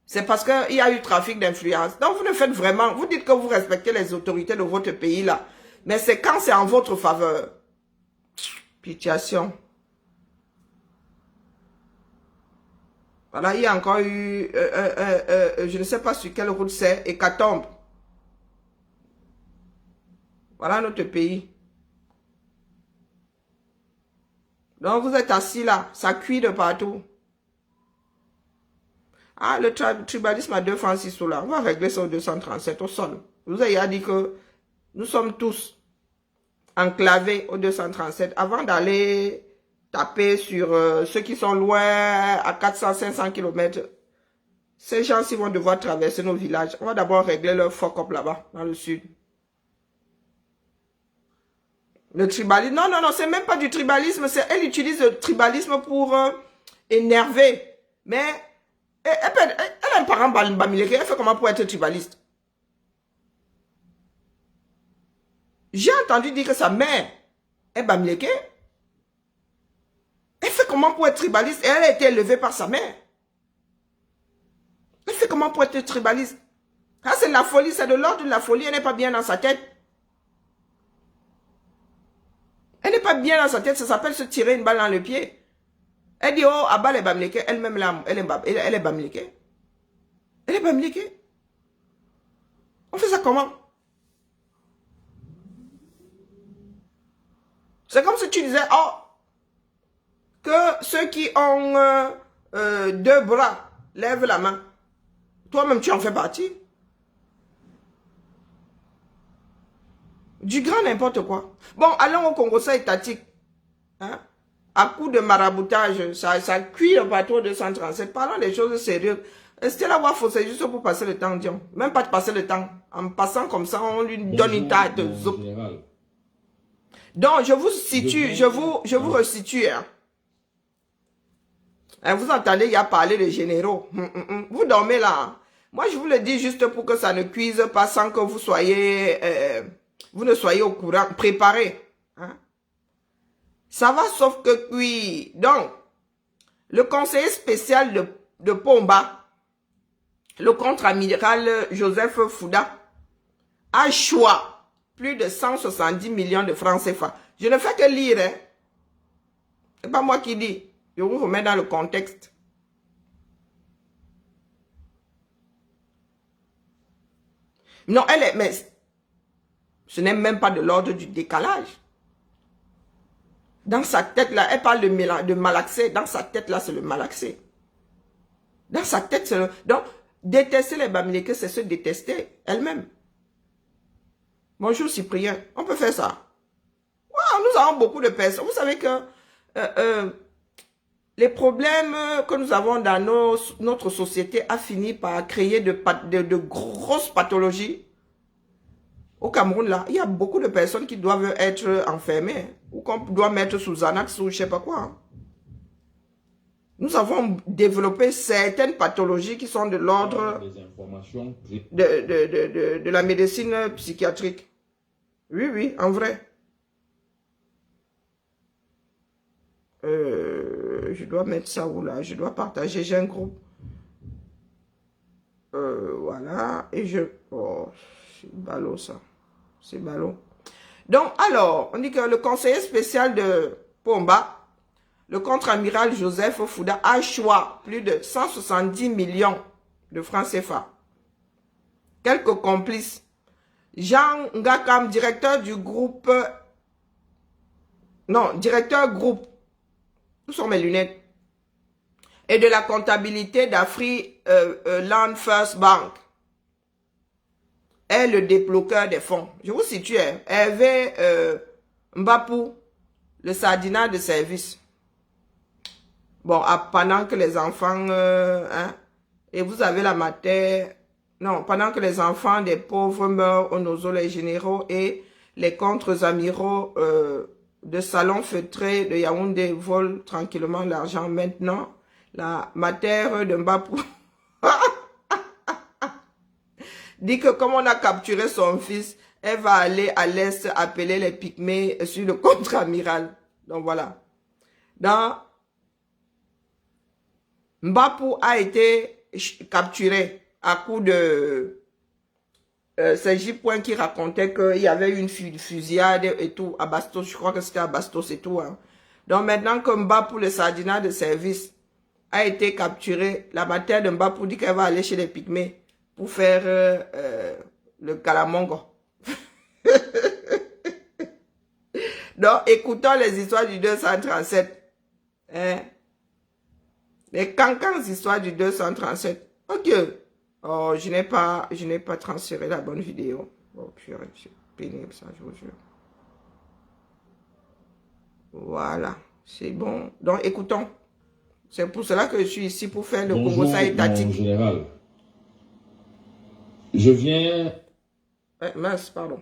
C'est parce qu'il y a eu trafic d'influence. Donc vous ne faites vraiment, vous dites que vous respectez les autorités de votre pays là. Mais c'est quand c'est en votre faveur. Pitiation. Voilà, il y a encore eu, je ne sais pas sur quelle route c'est, hécatombe. Voilà notre pays. Donc vous êtes assis là, ça cuit de partout. Ah, le tribalisme à 2 francs 6 sous là, on va régler ça au 237 au sol. Vous avez dit que nous sommes tous enclavés au 237 avant d'aller taper sur ceux qui sont loin à 400-500 km. Ces gens-ci vont devoir traverser nos villages. On va d'abord régler leur fuck-up là-bas, dans le sud. Le tribalisme, non, c'est même pas du tribalisme. Elle utilise le tribalisme pour énerver. Mais elle a un parent bamileke. Elle fait comment pour être tribaliste? J'ai entendu dire que sa mère est bamileke. Elle fait comment pour être tribaliste? Et elle a été élevée par sa mère. Elle fait comment pour être tribaliste? Ah, c'est de la folie, c'est de l'ordre de la folie. Elle n'est pas bien dans sa tête. Elle n'est pas bien dans sa tête, ça s'appelle se tirer une balle dans le pied. Elle dit, oh, Abba est bamileke, elle-même là, elle est bamileke. Elle est bamileke. On fait ça comment? C'est comme si tu disais, oh, que ceux qui ont 2 bras lèvent la main. Toi-même, tu en fais partie. Du grand n'importe quoi. Bon, allons au Congo, ça étatique. Hein? À coup de maraboutage, ça cuit le bateau de 137. Parlons des choses sérieuses. Stella Wafo, c'est juste pour passer le temps, Dion. Même pas de passer le temps. En passant comme ça, on lui donne une taille de zoup. Donc, je vous situe, je vous resitue. Hein. Vous entendez, il y a parlé de généraux. Vous dormez là. Hein. Moi, je vous le dis juste pour que ça ne cuise pas sans que vous soyez... vous ne soyez au courant, préparé. Hein? Ça va sauf que oui. Donc, le conseiller spécial de Pomba, le contre-amiral Joseph Fouda, a choix plus de 170 millions de francs CFA. Je ne fais que lire. Hein? C'est pas moi qui dis. Je vous remets dans le contexte. Non, elle est... Mais ce n'est même pas de l'ordre du décalage. Dans sa tête, là, elle parle de malaxé. Dans sa tête, là, c'est le malaxé. Dans sa tête, c'est le... Donc, détester les Bamileke, c'est se détester elle-même. Bonjour Cyprien. On peut faire ça. Wow, nous avons beaucoup de personnes. Vous savez que les problèmes que nous avons dans notre société a fini par créer de grosses pathologies. Au Cameroun, là, il y a beaucoup de personnes qui doivent être enfermées ou qu'on doit mettre sous Xanax ou je sais pas quoi. Hein. Nous avons développé certaines pathologies qui sont de l'ordre de la médecine psychiatrique. Oui, oui, en vrai. Je dois mettre ça où là? Je dois partager, j'ai un groupe. Voilà, et je... Oh, c'est ballot ça. C'est ballot. Donc, alors, on dit que le conseiller spécial de Pomba, le contre-amiral Joseph Fouda, a choisi plus de 170 millions de francs CFA. Quelques complices. Jean Ngakam, directeur du groupe... Non, directeur groupe. Où sont mes lunettes? Et de la comptabilité d'Afri Land First Bank. Est le débloqueur des fonds. Je vous situe. Hervé Mbapou, le sardinat de service. Bon, pendant que les enfants... et vous avez la matière... Non, pendant que les enfants des pauvres meurent aux nozoles généraux et les contre-amiraux de salon feutré de Yaoundé volent tranquillement l'argent. Maintenant, la matière de Mbapou dit que comme on a capturé son fils, elle va aller à l'est appeler les pygmées sur le contre-amiral. Donc voilà. Donc, Mbapou a été capturé à coup de... c'est J-Point qui racontait qu'il y avait une fusillade et tout à Bastos. Je crois que c'était à Bastos et tout. Hein. Donc maintenant que Mbapou, le sardinat de service, a été capturé, la matière de Mbapou dit qu'elle va aller chez les pygmées pour faire le calamongo. Donc, écoutons les histoires du 237. Hein? Les cancans histoires du 237. Ok. Oh, je n'ai pas transféré la bonne vidéo. Oh, purée, c'est pénible ça, je vous jure. Voilà, c'est bon. Donc, écoutons. C'est pour cela que je suis ici pour faire le Congo ça étatique. Mon général. Je viens mince, pardon.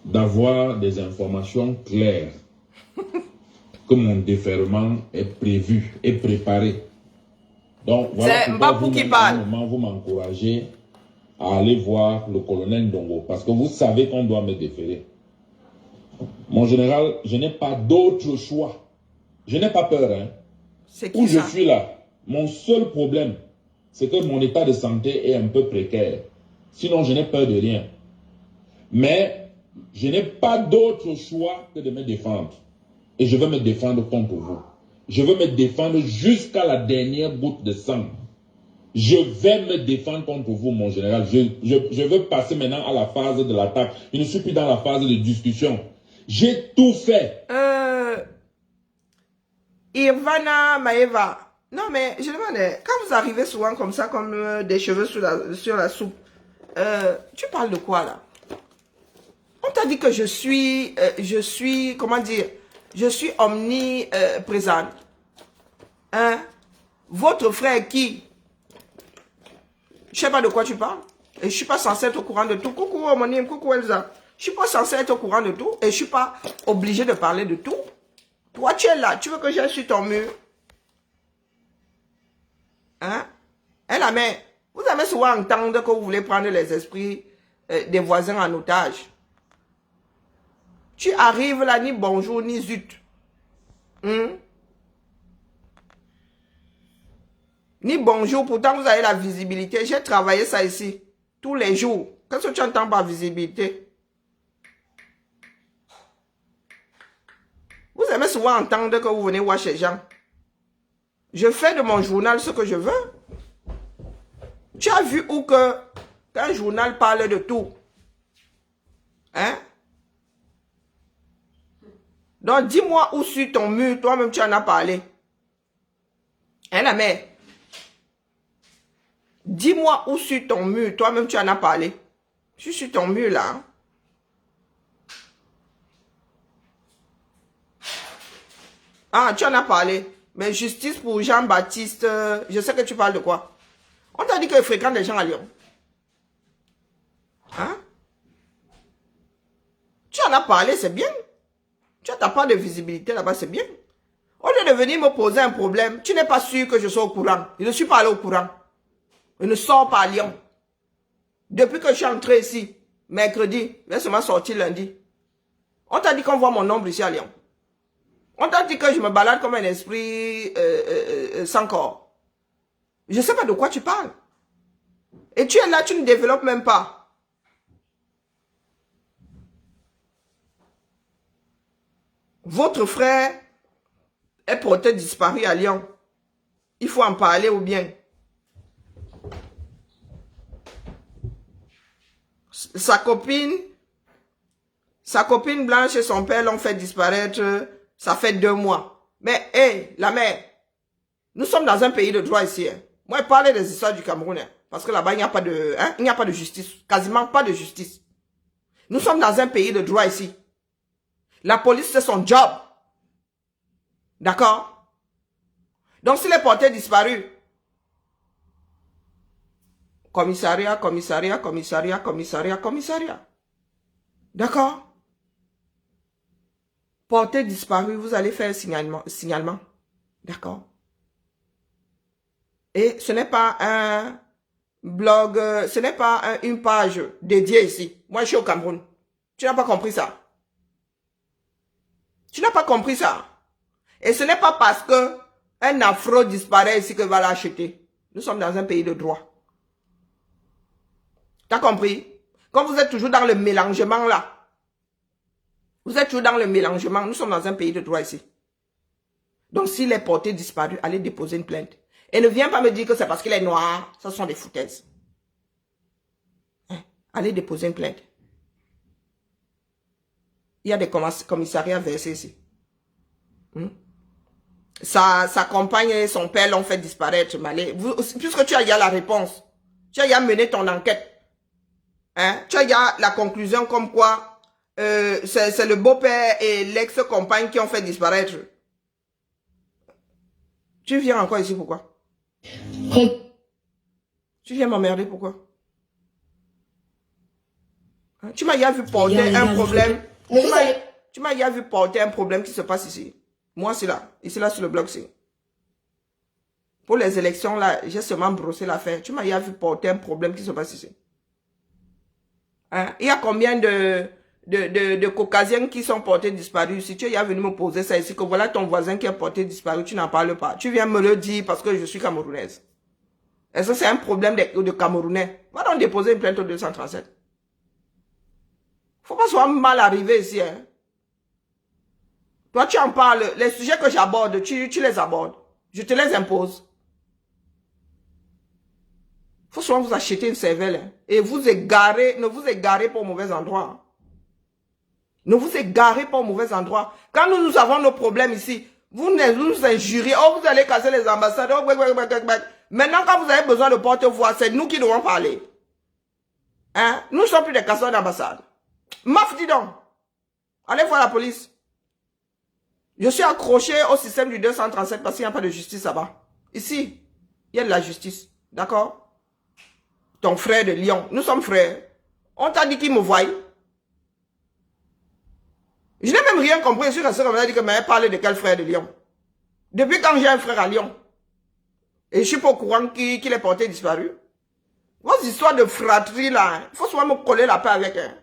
D'avoir des informations claires que mon déferment est prévu et préparé. Donc voilà pourquoi vous m'encouragez à aller voir le colonel Ndongo parce que vous savez qu'on doit me déférer. Mon général, je n'ai pas d'autre choix. Je n'ai pas peur. Hein. Où je suis là, mon seul problème, c'est que mon état de santé est un peu précaire. Sinon, je n'ai peur de rien. Mais je n'ai pas d'autre choix que de me défendre. Et je veux me défendre contre vous. Je veux me défendre jusqu'à la dernière goutte de sang. Je vais me défendre contre vous, mon général. Je veux passer maintenant à la phase de l'attaque. Je ne suis plus dans la phase de discussion. J'ai tout fait. Irvana Maeva. Non, mais je demande, quand vous arrivez souvent comme ça, comme des cheveux sur la soupe, tu parles de quoi là? On t'a dit que je suis, comment dire, je suis omniprésente. Hein? Votre frère qui? Je sais pas de quoi tu parles. Et je suis pas censée être au courant de tout. Coucou homonyme, coucou Elsa. Je suis pas censée être au courant de tout. Et je suis pas obligée de parler de tout. Toi, tu es là. Tu veux que j'aille sur ton mur? Hein? Hein, la mère? Vous avez souvent entendu que vous voulez prendre les esprits des voisins en otage. Tu arrives là, ni bonjour, ni zut. Ni bonjour, pourtant vous avez la visibilité. J'ai travaillé ça ici, tous les jours. Qu'est-ce que tu entends par visibilité? Vous aimez souvent entendre que vous venez voir chez gens. Je fais de mon journal ce que je veux. Tu as vu où que qu'un journal parle de tout? Hein? Donc, dis-moi où sur ton mur, toi-même tu en as parlé. Hein, la mère? Dis-moi où sur ton mur, toi-même tu en as parlé. Je suis sur ton mur là. Hein? Ah, tu en as parlé. Mais justice pour Jean-Baptiste, je sais que tu parles de quoi. On t'a dit qu'il fréquente des gens à Lyon. Hein? Tu en as parlé, c'est bien. Tu n'as pas de visibilité là-bas, c'est bien. Au lieu de venir me poser un problème, tu n'es pas sûr que je sois au courant. Je ne suis pas allé au courant. Je ne sors pas à Lyon. Depuis que je suis entré ici, mercredi, je vais seulement sortir lundi. On t'a dit qu'on voit mon nombre ici à Lyon. On t'a dit que je me balade comme un esprit sans corps. Je ne sais pas de quoi tu parles. Et tu es là, tu ne développes même pas. Votre frère est porté disparu à Lyon. Il faut en parler ou bien. Sa copine Blanche et son père l'ont fait disparaître, ça fait 2 mois. Mais, hé, la mère, nous sommes dans un pays de droit ici. Hein. Moi, je parlais des histoires du Cameroun. Hein, parce que là-bas, il n'y a pas de justice. Quasiment pas de justice. Nous sommes dans un pays de droit ici. La police, c'est son job. D'accord? Donc, s'il est porté disparu, commissariat. D'accord? Porté disparu, vous allez faire signalement. D'accord? Et ce n'est pas un blog, ce n'est pas une page dédiée ici. Moi, je suis au Cameroun. Tu n'as pas compris ça? Tu n'as pas compris ça? Et ce n'est pas parce que un afro disparaît ici que va l'acheter. Nous sommes dans un pays de droit. Tu as compris? Quand vous êtes toujours dans le mélangement là, vous êtes toujours dans le mélangement, nous sommes dans un pays de droit ici. Donc s'il est porté disparu, allez déposer une plainte. Et ne viens pas me dire que c'est parce qu'il est noir, ce sont des foutaises. Hein? Allez déposer une plainte. Il y a des commissariats versés ici. Sa compagne et son père l'ont fait disparaître. Puisque tu as la réponse, tu as mené ton enquête. Hein? Tu as la conclusion comme quoi c'est le beau-père et l'ex-compagne qui ont fait disparaître. Tu viens encore ici pourquoi? Tu viens m'emmerder pourquoi? Hein? Tu m'as vu porter un problème. Tu m'as vu porter un problème qui se passe ici. Moi, c'est là. Ici, là, sur le bloc, c'est. Pour les élections, là, j'ai seulement brossé l'affaire. Tu m'as vu porter un problème qui se passe ici. Hein? Il y a combien de caucasiens qui sont portés disparus ici? Tu es venu me poser ça ici, que voilà ton voisin qui est porté disparu, tu n'en parles pas. Tu viens me le dire parce que je suis camerounaise. Et ça, c'est un problème de Camerounais. Va donc déposer une plainte au 237. Faut pas soit mal arrivé ici, hein. Toi, tu en parles. Les sujets que j'aborde, tu les abordes. Je te les impose. Faut souvent vous acheter une cervelle. Hein, et vous égarer, ne vous égarez pas au mauvais endroit. Hein. Ne vous égarez pas au mauvais endroit. Quand nous avons nos problèmes ici, vous nous injuriez. Oh, vous allez casser les ambassades. Oh, maintenant, quand vous avez besoin de porte-voix, c'est nous qui devons parler. Hein? Nous ne sommes plus des casseurs d'ambassade. Maf, dis donc. Allez voir la police. Je suis accroché au système du 237 parce qu'il n'y a pas de justice là-bas. Ici, il y a de la justice. D'accord? Ton frère de Lyon. Nous sommes frères. On t'a dit qu'il me voit. Je n'ai même rien compris. Je suis resté comme ça, dit que mais parle de quel frère de Lyon? Depuis quand j'ai un frère à Lyon? Et je suis pas au courant qu'il est porté disparu. Vos histoires de fratrie là, il faut souvent me coller la paix avec. Hein.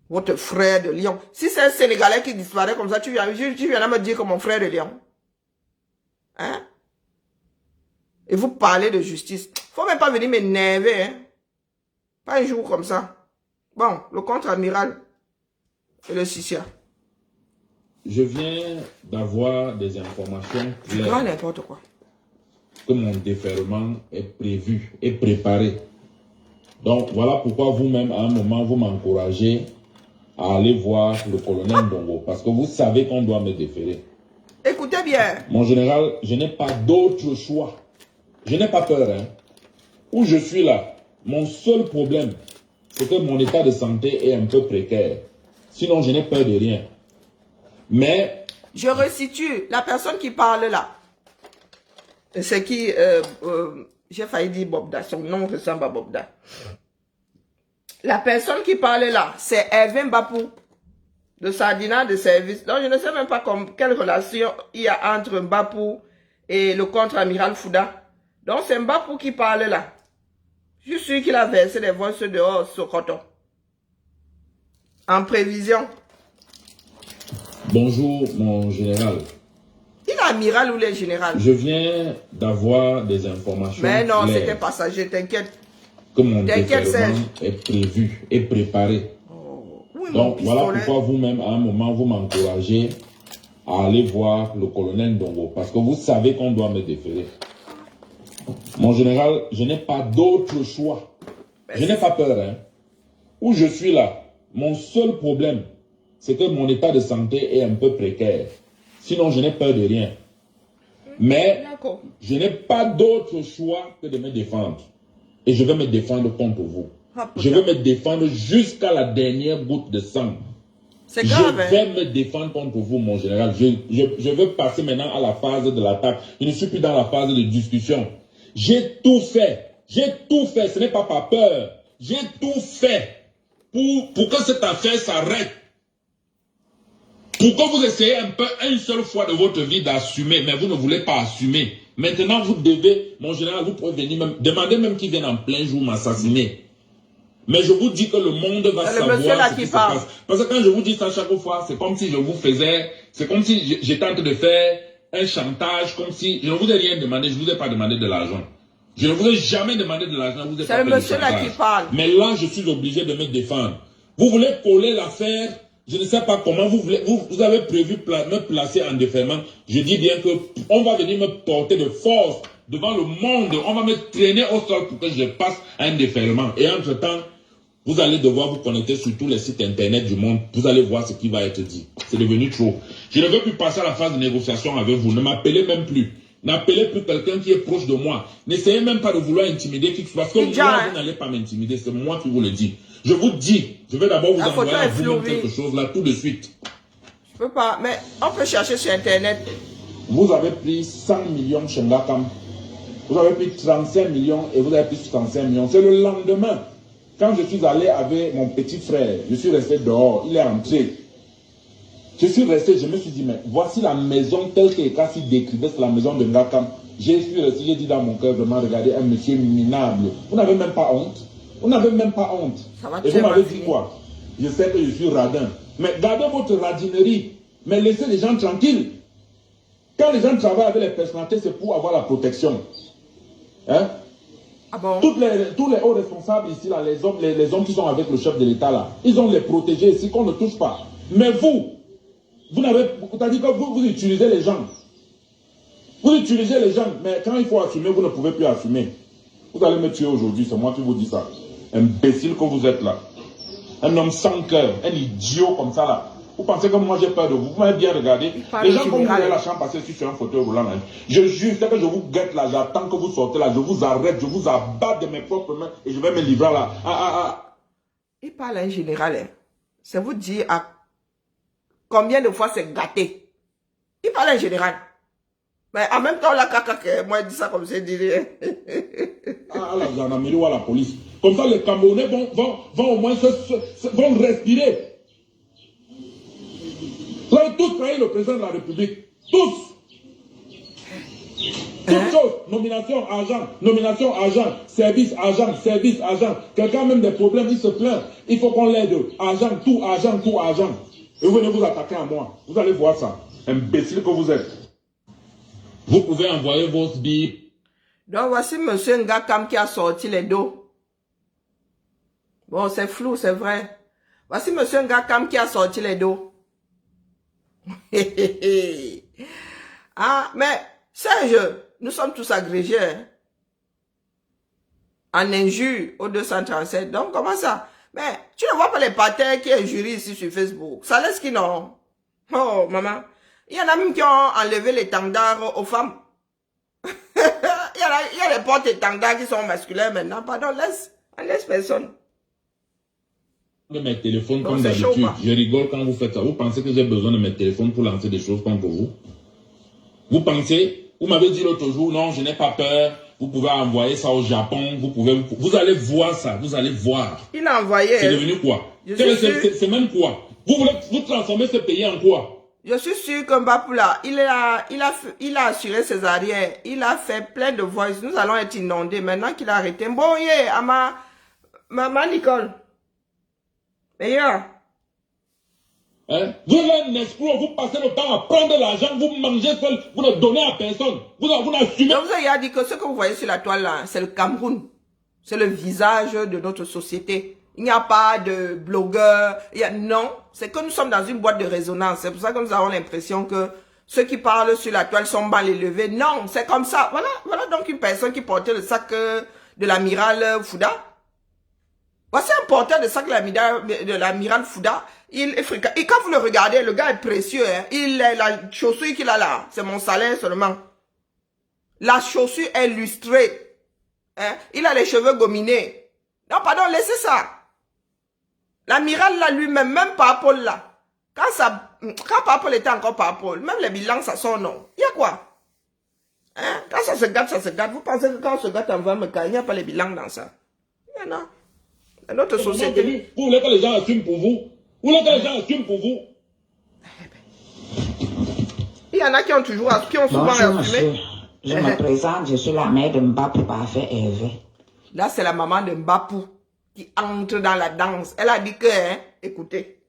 Votre frère de Lyon. Si c'est un Sénégalais qui disparaît comme ça, tu viens me dire que mon frère de Lyon. Hein? Et vous parlez de justice. Faut même pas venir m'énerver. Hein? Pas un jour comme ça. Bon, le contre-amiral et le Sissia. Je viens d'avoir des informations claires. N'importe quoi. Que mon déferlement est prévu et préparé. Donc, voilà pourquoi vous-même, à un moment, vous m'encouragez à aller voir le colonel Bongo. Parce que vous savez qu'on doit me déférer. Écoutez bien. Mon général, je n'ai pas d'autre choix. Je n'ai pas peur. Hein. Où je suis là, mon seul problème, c'est que mon état de santé est un peu précaire. Sinon, je n'ai peur de rien. Mais Je resitue. La personne qui parle là, c'est qui, j'ai failli dire Bobda, son nom ressemble à Bobda. La personne qui parle là, c'est Hervé Mbapou, de Sardina de service. Donc je ne sais même pas quelle relation il y a entre Mbapou et le contre-amiral Fouda. Donc c'est Mbapou qui parle là. Je suis sûr qu'il a versé des voix dehors sur coton. En prévision. Bonjour, mon général. Il est amiral ou il est général? Je viens d'avoir des informations. Mais non, claires c'était passager, t'inquiète. Que mon déferlement est prévu et préparé. Oh, oui, donc voilà pourquoi vous-même, à un moment, vous m'encouragez à aller voir le colonel Ndongo. Parce que vous savez qu'on doit me déférer. Mon général, je n'ai pas d'autre choix. Je n'ai pas peur. Hein. Où je suis là, mon seul problème, c'est que mon état de santé est un peu précaire. Sinon, je n'ai peur de rien. Mais je n'ai pas d'autre choix que de me défendre. Et je vais me défendre contre vous. Je vais me défendre jusqu'à la dernière goutte de sang. C'est grave. Je vais me défendre contre vous, mon général. Je veux passer maintenant à la phase de l'attaque. Je ne suis plus dans la phase de discussion. J'ai tout fait. J'ai tout fait. Ce n'est pas par peur. J'ai tout fait pour que cette affaire s'arrête. Pour que vous essayez un peu, une seule fois de votre vie d'assumer, mais vous ne voulez pas assumer. Maintenant, vous devez, mon général, vous pouvez venir même, demander même qu'ils viennent en plein jour m'assassiner. Mais je vous dis que le monde va savoir ce qui se passe. Parce que quand je vous dis ça chaque fois, c'est comme si je vous faisais, c'est comme si j'étais en train de faire un chantage, comme si je ne vous ai rien demandé, je ne vous ai pas demandé de l'argent. Je ne vous ai jamais demandé de l'argent, vous ai pas fait de chantage. C'est le monsieur là qui parle. Mais là, je suis obligé de me défendre. Vous voulez coller l'affaire, je ne sais pas comment vous avez prévu me placer en déferment. Je dis bien que on va venir me porter de force devant le monde. On va me traîner au sol pour que je passe à un déferlement. Et entre-temps, vous allez devoir vous connecter sur tous les sites internet du monde. Vous allez voir ce qui va être dit. C'est devenu trop. Je ne veux plus passer à la phase de négociation avec vous. Ne m'appelez même plus. N'appelez plus quelqu'un qui est proche de moi. N'essayez même pas de vouloir intimider qui que ce soit. Parce que moi, vous n'allez pas m'intimider. C'est moi qui vous le dis. Je vous dis, je vais d'abord vous envoyer à vous-même quelque chose là tout de suite. Je peux pas, mais on peut chercher sur internet. Vous avez pris 100 millions chez Ngakam. Vous avez pris 35 millions et vous avez pris 65 millions. C'est le lendemain. Quand je suis allé avec mon petit frère, je suis resté dehors, il est entré. Je suis resté, je me suis dit, mais voici la maison telle que Kassi décrivait, c'est la maison de Ngakam. J'ai dit dans mon cœur, vraiment, regardez un monsieur minable. Vous n'avez même pas honte. Vous n'avez même pas honte. Et vous m'avez dit quoi? Je sais que je suis radin. Mais gardez votre radinerie. Mais laissez les gens tranquilles. Quand les gens travaillent avec les personnalités, c'est pour avoir la protection. Hein? Ah bon? Tous les hauts responsables ici, là, les hommes qui sont avec le chef de l'État, là, ils ont les protégés ici qu'on ne touche pas. Mais vous n'avez, c'est-à-dire que vous utilisez les gens. Vous utilisez les gens, mais quand il faut assumer, vous ne pouvez plus assumer. Vous allez me tuer aujourd'hui, c'est moi qui vous dis ça. Imbécile que vous êtes là. Un homme sans cœur, un idiot comme ça là. Vous pensez que moi j'ai peur de vous? Vous m'avez bien regardé. Les gens comme vous avez la chambre passée sur un fauteuil roulant. Hein. Je jure, c'est que je vous guette là, j'attends que vous sortez là, je vous arrête, je vous abatte de mes propres mains et je vais me livrer là. Il parle en général. Hein. C'est vous dire à combien de fois c'est gâté. Il parle en général. Mais en même temps, la caca, moi, je dis ça comme c'est dit. La gendarmerie ou à la police. Comme ça, les Camerounais vont au moins vont respirer. Vous avez tous trahi le président de la République. Tous. Toutes choses. Nomination, argent. Service, argent. Quelqu'un a même des problèmes, il se plaint. Il faut qu'on l'aide. Argent. Et vous venez vous attaquer à moi. Vous allez voir ça. Imbécile que vous êtes. Vous pouvez envoyer vos bip. Donc voici monsieur Ngakam qui a sorti les dos. Bon, c'est flou, c'est vrai. Voici monsieur Ngakam qui a sorti les dos. Ah, mais Serge, nous sommes tous agrégés. Hein? En injure au 237. Donc comment ça? Mais tu ne vois pas les patins qui injurient ici sur Facebook. Ça laisse qui non? Oh, maman. Il y en a même qui ont enlevé les tandards aux femmes. il y a les portes-étendards qui sont masculins maintenant. Pardon, on laisse personne. de mes téléphones Non, comme c'est chaud, d'habitude. quoi. Je rigole quand vous faites ça. Vous pensez que j'ai besoin de mes téléphones pour lancer des choses contre vous? Vous pensez, vous m'avez dit l'autre jour, non, je n'ai pas peur. Vous pouvez envoyer ça au Japon. Vous allez voir ça. Vous allez voir. Il a envoyé. C'est devenu quoi? C'est même quoi? Vous voulez vous transformer ce pays en quoi? Je suis sûr que Mbapoula, il a assuré ses arrières. Il a fait plein de voices. Nous allons être inondés. Maintenant qu'il a arrêté. Bon, yeah, à ma Nicole. Meilleur. Hein? Vous êtes un escroc, vous passez le temps à prendre l'argent, vous mangez seul, vous ne donnez à personne. Vous n'assumez. Je vous ai dit que ce que vous voyez sur la toile là, c'est le Cameroun. C'est le visage de notre société. Il n'y a pas de blogueurs. Non, c'est que nous sommes dans une boîte de résonance. C'est pour ça que nous avons l'impression que ceux qui parlent sur la toile sont mal élevés. Non, c'est comme ça. Voilà donc une personne qui portait le sac de l'amiral Fouda. Voici un porteur de sac de l'amiral Fouda. Il est fréquent. Et quand vous le regardez, le gars est précieux. Hein. La chaussure qu'il a là, c'est mon salaire seulement. La chaussure est lustrée. Hein. Il a les cheveux gominés. Non, pardon, laissez ça. L'amiral là lui-même, même par Paul là. Quand par Paul était encore par Paul, même les bilans, ça son nom. Il y a quoi? Hein? Quand ça se gâte, ça se gâte. Vous pensez que quand on se gâte en va me il n'y a pas les bilans dans ça? Il y en a. Dans notre société. Vous voulez que les gens assument pour vous? Vous voulez que les gens assument pour vous? Il y en a qui ont souvent Bonjour, assumé. monsieur. Je me présente, je suis la mère de Mbapou Parfait Hervé. Là, c'est la maman de Mbapou qui entre dans la danse. Elle a dit que, hein, écoutez.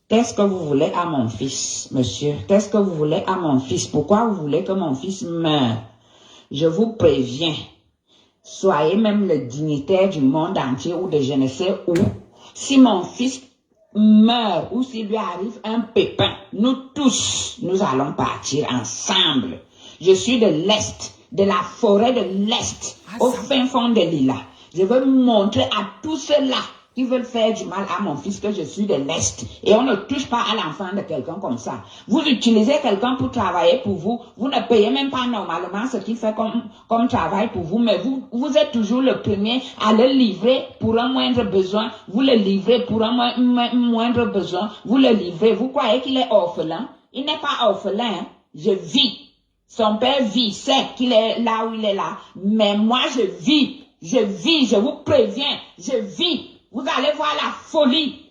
Qu'est-ce que vous voulez à mon fils, monsieur? Qu'est-ce que vous voulez à mon fils? Pourquoi vous voulez que mon fils meure? Je vous préviens. Soyez même le dignitaire du monde entier ou de je ne sais où. Si mon fils meurt ou s'il lui arrive un pépin, nous tous, nous allons partir ensemble. Je suis de l'Est, de la forêt de l'Est, au fin fond de l'île. Je veux montrer à tous ceux-là qui veulent faire du mal à mon fils que je suis de l'Est. Et on ne touche pas à l'enfant de quelqu'un comme ça. Vous utilisez quelqu'un pour travailler pour vous. Vous ne payez même pas normalement ce qu'il fait comme travail pour vous. Mais vous êtes toujours le premier à le livrer pour un moindre besoin. Vous le livrez pour un moindre besoin. Vous le livrez. Vous croyez qu'il est orphelin? Il n'est pas orphelin. Hein? Je vis. Son père vit. C'est qu'il est là où il est là. Mais moi, je vis. Je vis. Je vous préviens. Je vis. Vous allez voir la folie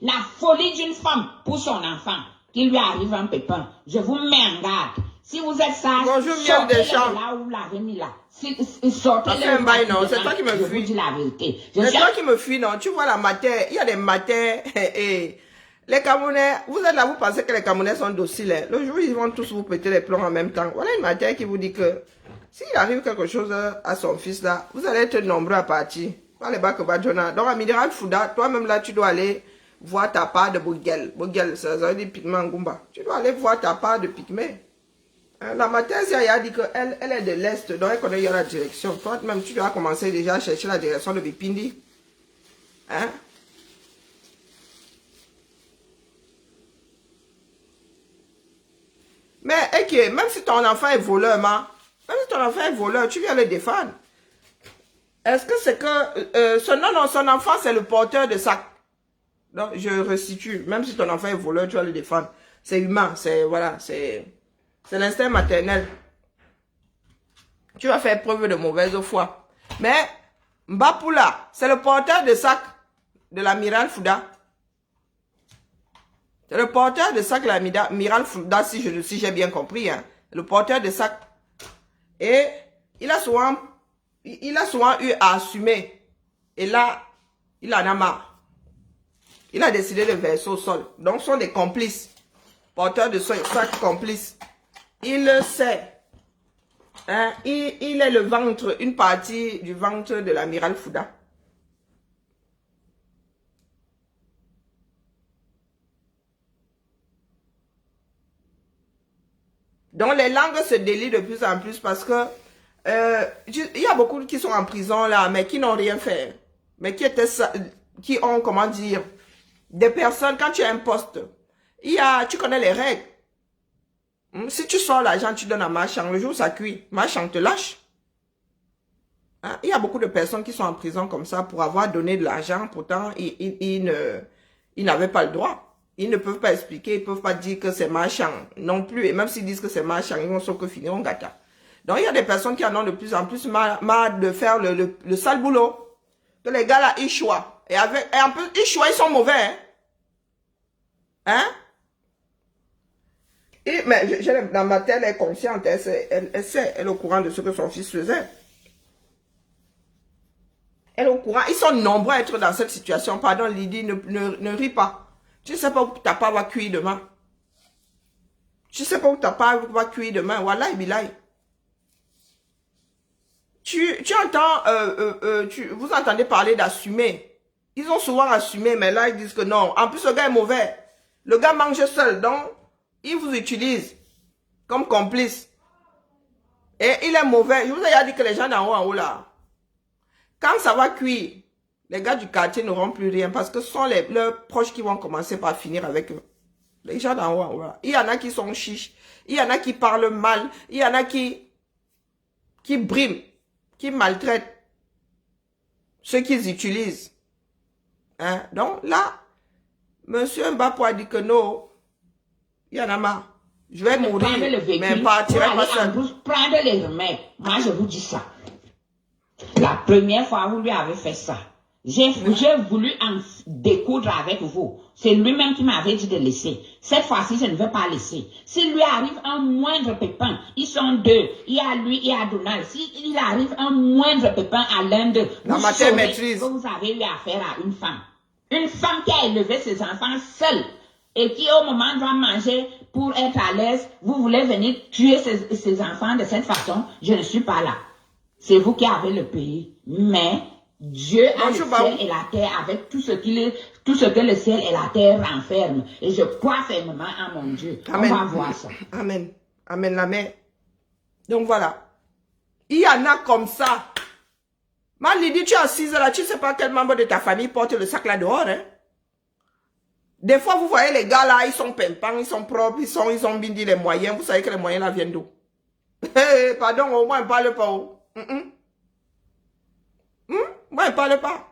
d'une femme pour son enfant, qu'il lui arrive un pépin. Je vous mets en garde. Si vous êtes sage, sortez-le de là où vous l'avez mis là. Sortez-le. C'est toi qui me fuis. Je vous dis la vérité. C'est toi qui me fuis, non? Tu vois la matière, il y a des matières. Les Camerounais, vous êtes là, vous pensez que les Camerounais sont dociles. Le jour, ils vont tous vous péter les plombs en même temps. Voilà une matière qui vous dit que s'il arrive quelque chose à son fils là, vous allez être nombreux à partir. Donc, Amiral Fouda, toi-même là, tu dois aller voir ta part de Boguel. Boguel, ça veut dire pigment Ngumba. Tu dois aller voir ta part de pygmée. La Mathèse, elle a dit qu'elle est de l'Est, donc elle connaît la direction. Toi-même, tu dois commencer déjà à chercher la direction de Bipindi. Hein? Mais, ok, même si ton enfant est voleur, même si ton enfant est voleur, tu viens le défendre. Est-ce que c'est que... non, son enfant, c'est le porteur de sac. Donc, je restitue. Même si ton enfant est voleur, tu vas le défendre. C'est humain. C'est, voilà, c'est l'instinct maternel. Tu vas faire preuve de mauvaise foi. Mais, Mbapoula, c'est le porteur de sac de l'amiral Fouda. C'est le porteur de sac de l'amiral Fouda, si j'ai bien compris. Hein. Le porteur de sac. Et, il a souvent eu à assumer. Et là, il en a marre. Il a décidé de verser au sol. Donc, ce sont des complices. Porteurs de sac complices. Il le sait. Hein? Il est le ventre, une partie du ventre de l'amiral Fouda. Donc, les langues se délient de plus en plus parce que il y a beaucoup qui sont en prison là, mais qui n'ont rien fait. Mais qui ont, comment dire, des personnes, quand tu as un poste, tu connais les règles. Si tu sors l'argent, tu donnes à Marchand. Le jour où ça cuit, Marchand te lâche. Hein? Il y a beaucoup de personnes qui sont en prison comme ça pour avoir donné de l'argent. Pourtant, ils n'avaient pas le droit. Ils ne peuvent pas expliquer, ils ne peuvent pas dire que c'est marchand non plus. Et même s'ils disent que c'est marchand, ils vont sauf que finir en gâta. Donc, il y a des personnes qui en ont de plus en plus marre de faire le sale boulot. Que les gars là, ils choient. Et en plus, ils choient, ils sont mauvais. Hein? Hein? Mais dans ma tête, elle est consciente. Elle sait, elle est au courant de ce que son fils faisait. Elle est au courant. Ils sont nombreux à être dans cette situation. Pardon, Lydie, ne ris pas. Tu ne sais pas où ta part va cuire demain. Tu ne sais pas où ta part va cuire demain. Wallah, billahi. Tu entends, vous entendez parler d'assumer. Ils ont souvent assumé, mais là, ils disent que non. En plus, le gars est mauvais. Le gars mange seul, donc, il vous utilise comme complice. Et il est mauvais. Je vous ai dit que les gens d'en haut, en haut, là, quand ça va cuire, les gars du quartier n'auront plus rien parce que ce sont leurs proches qui vont commencer par finir avec eux. Les gens d'en haut, en haut, là. Il y en a qui sont chiches. Il y en a qui parlent mal. Il y en a qui briment, qui maltraitent ceux qu'ils utilisent. Hein? Donc là, Monsieur Mbappé a dit que non, il y en a marre. Je vais mourir, mais partirai pas seul. Prendre les remèdes. Moi, je vous dis ça. La première fois, vous lui avez fait ça. J'ai voulu en découdre avec vous. C'est lui-même qui m'avait dit de laisser. Cette fois-ci, je ne veux pas laisser. S'il lui arrive un moindre pépin, ils sont deux. Il y a lui et Adonai. S'il arrive un moindre pépin à l'un d'eux, vous saurez que vous avez eu affaire à une femme. Une femme qui a élevé ses enfants seule et qui au moment doit manger pour être à l'aise, vous voulez venir tuer ses enfants de cette façon, je ne suis pas là. C'est vous qui avez le pays. Mais Dieu a le ciel et la terre avec tout ce que le ciel et la terre renferment. Et je crois fermement à mon Dieu. Amen. On va voir ça. Amen. Amen, la mère. Donc voilà. Il y en a comme ça. Ma Lydie, tu es assise là, tu ne sais pas quel membre de ta famille porte le sac là dehors. Hein? Des fois, vous voyez les gars là, ils sont pimpants, ils sont propres, ils ont bien dit les moyens. Vous savez que les moyens là viennent d'où? Pardon, au moins, parle pas. Moi, parle pas.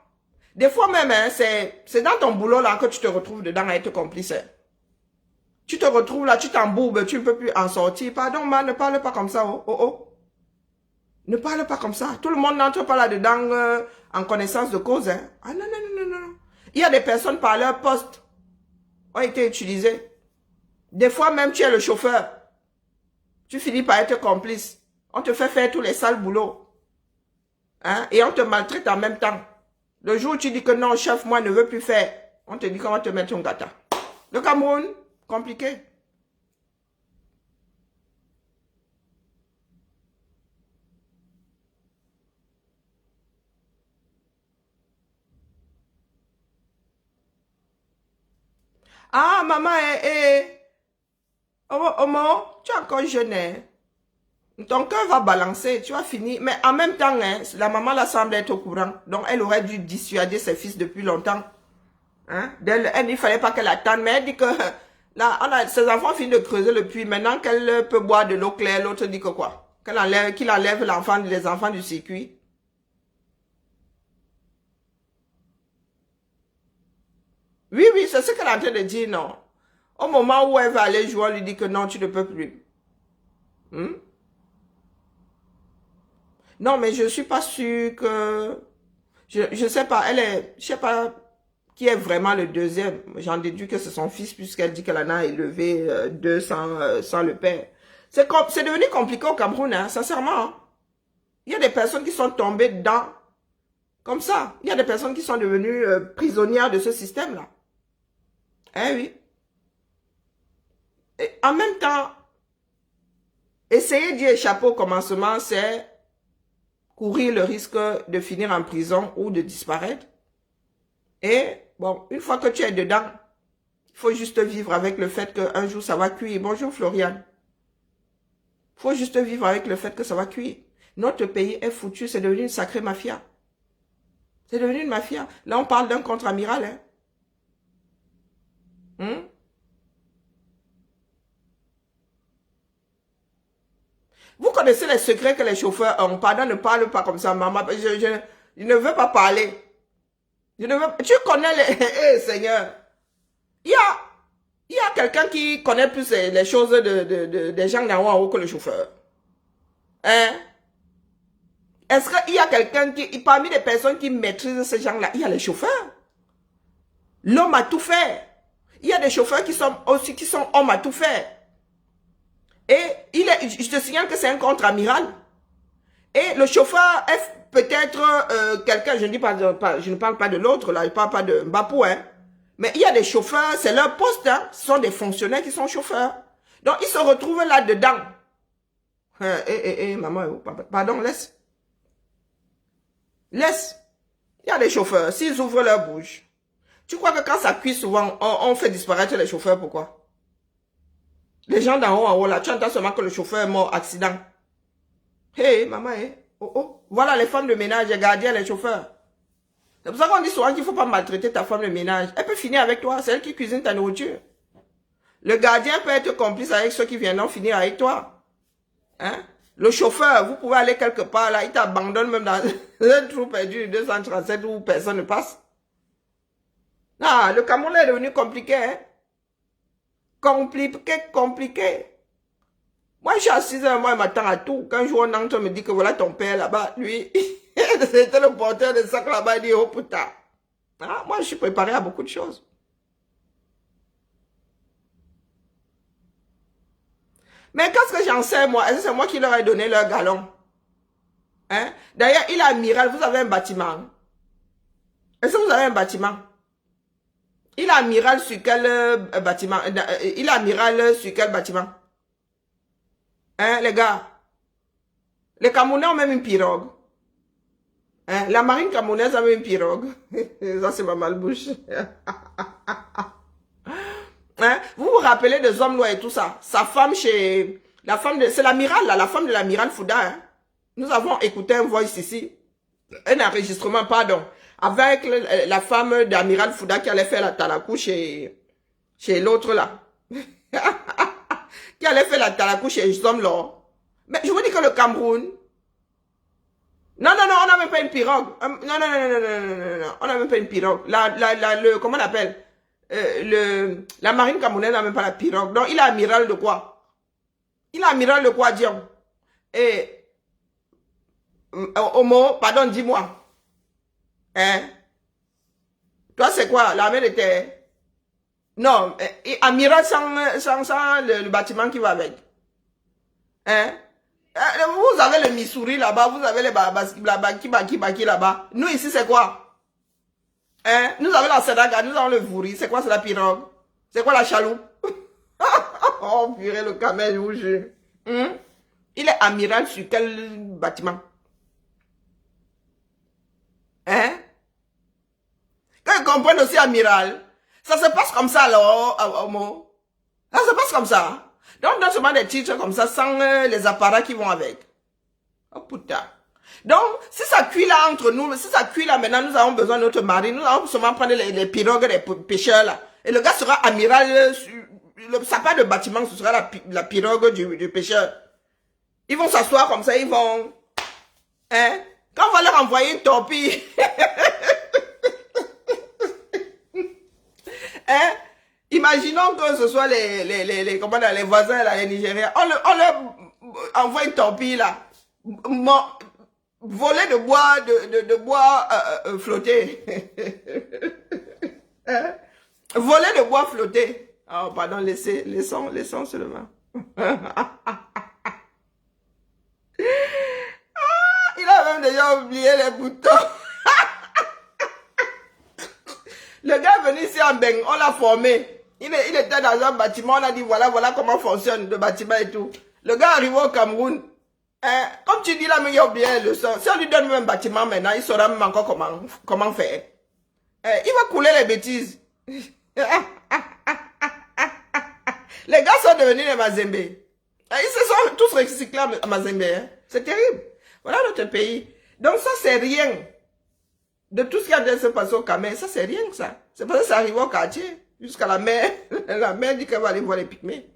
Des fois même, hein, c'est dans ton boulot là que tu te retrouves dedans à être complice. Tu te retrouves là, tu t'embourbes, tu ne peux plus en sortir. Pardon, man, ne parle pas comme ça. Oh. Ne parle pas comme ça. Tout le monde n'entre pas là-dedans en connaissance de cause. Hein. Ah non. Il y a des personnes par leur poste ont été utilisées. Des fois même, tu es le chauffeur. Tu finis par être complice. On te fait faire tous les sales boulots. Hein? Et on te maltraite en même temps. Le jour où tu dis que non, chef, moi, ne veux plus faire, on te dit qu'on va te mettre un gâteau. Le Cameroun, compliqué. Ah, maman, tu es encore jeune, hein? Ton cœur va balancer, tu vas finir. Mais en même temps, hein, la maman là semble être au courant. Donc, elle aurait dû dissuader ses fils depuis longtemps. Hein? Il ne fallait pas qu'elle attende. Mais elle dit que là, ses enfants finissent de creuser le puits. Maintenant qu'elle peut boire de l'eau claire, l'autre dit que quoi? Qu'il enlève les enfants du circuit. Oui, c'est ce qu'elle est en train de dire, non. Au moment où elle va aller jouer, on lui dit que non, tu ne peux plus. Non, mais je ne suis pas sûre que... Je sais pas, je sais pas qui est vraiment le deuxième. J'en déduis que c'est son fils puisqu'elle dit qu'elle en a élevé deux sans le père. C'est devenu compliqué au Cameroun, hein, sincèrement. Hein. Il y a des personnes qui sont tombées dedans comme ça. Il y a des personnes qui sont devenues prisonnières de ce système-là. Eh oui. Et en même temps, essayer d'y échapper au commencement, c'est courir le risque de finir en prison ou de disparaître. Et bon, une fois que tu es dedans, il faut juste vivre avec le fait qu'un jour ça va cuire. Bonjour Floriane. Il faut juste vivre avec le fait que ça va cuire. Notre pays est foutu, c'est devenu une sacrée mafia. C'est devenu une mafia. Là, on parle d'un contre-amiral. Hein? Vous connaissez les secrets que les chauffeurs ont. Pardon, ne parle pas comme ça, maman. Je ne veux pas parler. Je ne veux... Tu connais les... Hey, Seigneur. Il y a quelqu'un qui connaît plus les choses des gens d'en haut en haut que le chauffeur. Hein? Est-ce qu'il y a quelqu'un qui... Parmi les personnes qui maîtrisent ces gens-là, il y a les chauffeurs. L'homme a tout fait. Il y a des chauffeurs qui sont hommes à tout faire. Et je te signale que c'est un contre-amiral. Et le chauffeur est peut-être quelqu'un, je ne parle pas de l'autre, là, je ne parle pas de Mbapou, hein. Mais il y a des chauffeurs, c'est leur poste, hein. Ce sont des fonctionnaires qui sont chauffeurs. Donc, ils se retrouvent là-dedans. Maman, pardon, laisse. Laisse. Il y a des chauffeurs, s'ils ouvrent leur bouche. Tu crois que quand ça cuit souvent, on fait disparaître les chauffeurs, pourquoi? Les gens d'en haut en haut là, tu entends seulement que le chauffeur est mort, accident. Hey, maman, voilà les femmes de ménage, les gardiens, les chauffeurs. C'est pour ça qu'on dit souvent qu'il ne faut pas maltraiter ta femme de ménage. Elle peut finir avec toi, c'est elle qui cuisine ta nourriture. Le gardien peut être complice avec ceux qui viendront finir avec toi. Hein? Le chauffeur, vous pouvez aller quelque part là, il t'abandonne même dans un trou perdu 237 où personne ne passe. Ah, le Cameroun est devenu compliqué, hein? Compliqué. Moi, je suis assise, moi, il m'attend à tout. Quand je vois un entre, me dit que voilà ton père là-bas, lui, c'était le porteur de sac là-bas, il dit, oh putain. Ah, moi, je suis préparé à beaucoup de choses. Mais qu'est-ce que j'en sais, moi? Est-ce que c'est moi qui leur ai donné leur galon? Hein? D'ailleurs, il est amiral, vous avez un bâtiment. Est-ce que vous avez un bâtiment? Il est amiral sur quel bâtiment? Il est amiral sur quel bâtiment? Hein, les gars? Les Camerounais ont même une pirogue. Hein? La marine camerounaise a même une pirogue. Ça, c'est ma malbouche. Hein? Vous vous rappelez des hommes noirs et tout ça? Sa femme chez... c'est l'amiral, là, la femme de l'amiral Fouda. Hein? Nous avons écouté un voice ici. Un enregistrement, pardon. Avec la femme d'amiral Fouda qui allait faire la talakou chez l'autre là. Qui allait faire la talakou chez les hommes là. Mais je vous dis que le Cameroun... Non, on n'a même pas une pirogue. Non, on n'a même pas une pirogue. Comment on appelle? La marine camerounaise n'a même pas la pirogue. Donc, il est amiral de quoi? Il est amiral de quoi, Dion? Et... Homo, pardon, dis-moi. Hein? Toi, c'est quoi? L'armée de terre? Non, amiral sans le bâtiment qui va avec. Hein? Vous avez le Missouri là-bas, vous avez les Baki là-bas. Nous ici, c'est quoi? Hein? Nous avons la Sédaga, nous avons le Vouri. C'est quoi, c'est la pirogue? C'est quoi la chaloupe? Oh, purée, le camel, je vous jure. Il est amiral sur quel bâtiment? Hein? Quand ils comprennent aussi amiral, ça se passe comme ça alors, Homo. Ça se passe comme ça. Donc, donne seulement des titres comme ça, sans les appareils qui vont avec. Oh putain. Donc, si ça cuit là entre nous, si ça cuit là maintenant, nous avons besoin de notre marine, nous allons seulement prendre les pirogues des pêcheurs là. Et le gars sera amiral, le sapin de bâtiment, ce sera la pirogue du pêcheur. Ils vont s'asseoir comme ça, ils vont... Hein? Quand on va leur envoyer une torpille... hein? Imaginons que ce soit les voisins là, les Nigériens. On leur envoie une torpille là. Voler de bois, de bois flotté. Hein? Voler de bois flotté. Oh, pardon, laissons seulement. Il a même déjà oublié les boutons. Le gars est venu ici en Beng, on l'a formé. Il était dans un bâtiment, on a dit voilà comment fonctionne le bâtiment et tout. Le gars arrive au Cameroun. Hein, comme tu dis là, mais il a oublié le son. Si on lui donne même un bâtiment maintenant, il saura même encore comment faire. Il va couler les bêtises. Les gars sont devenus les Mazembe. Ils se sont tous recyclés à Mazembe. Hein. C'est terrible. Voilà notre pays. Donc ça, c'est rien. De tout ce qui a de se passer au Cameroun, ça, c'est rien que ça. C'est parce que ça arrive au quartier. Jusqu'à la mer. La mer dit qu'elle va aller voir les pygmées.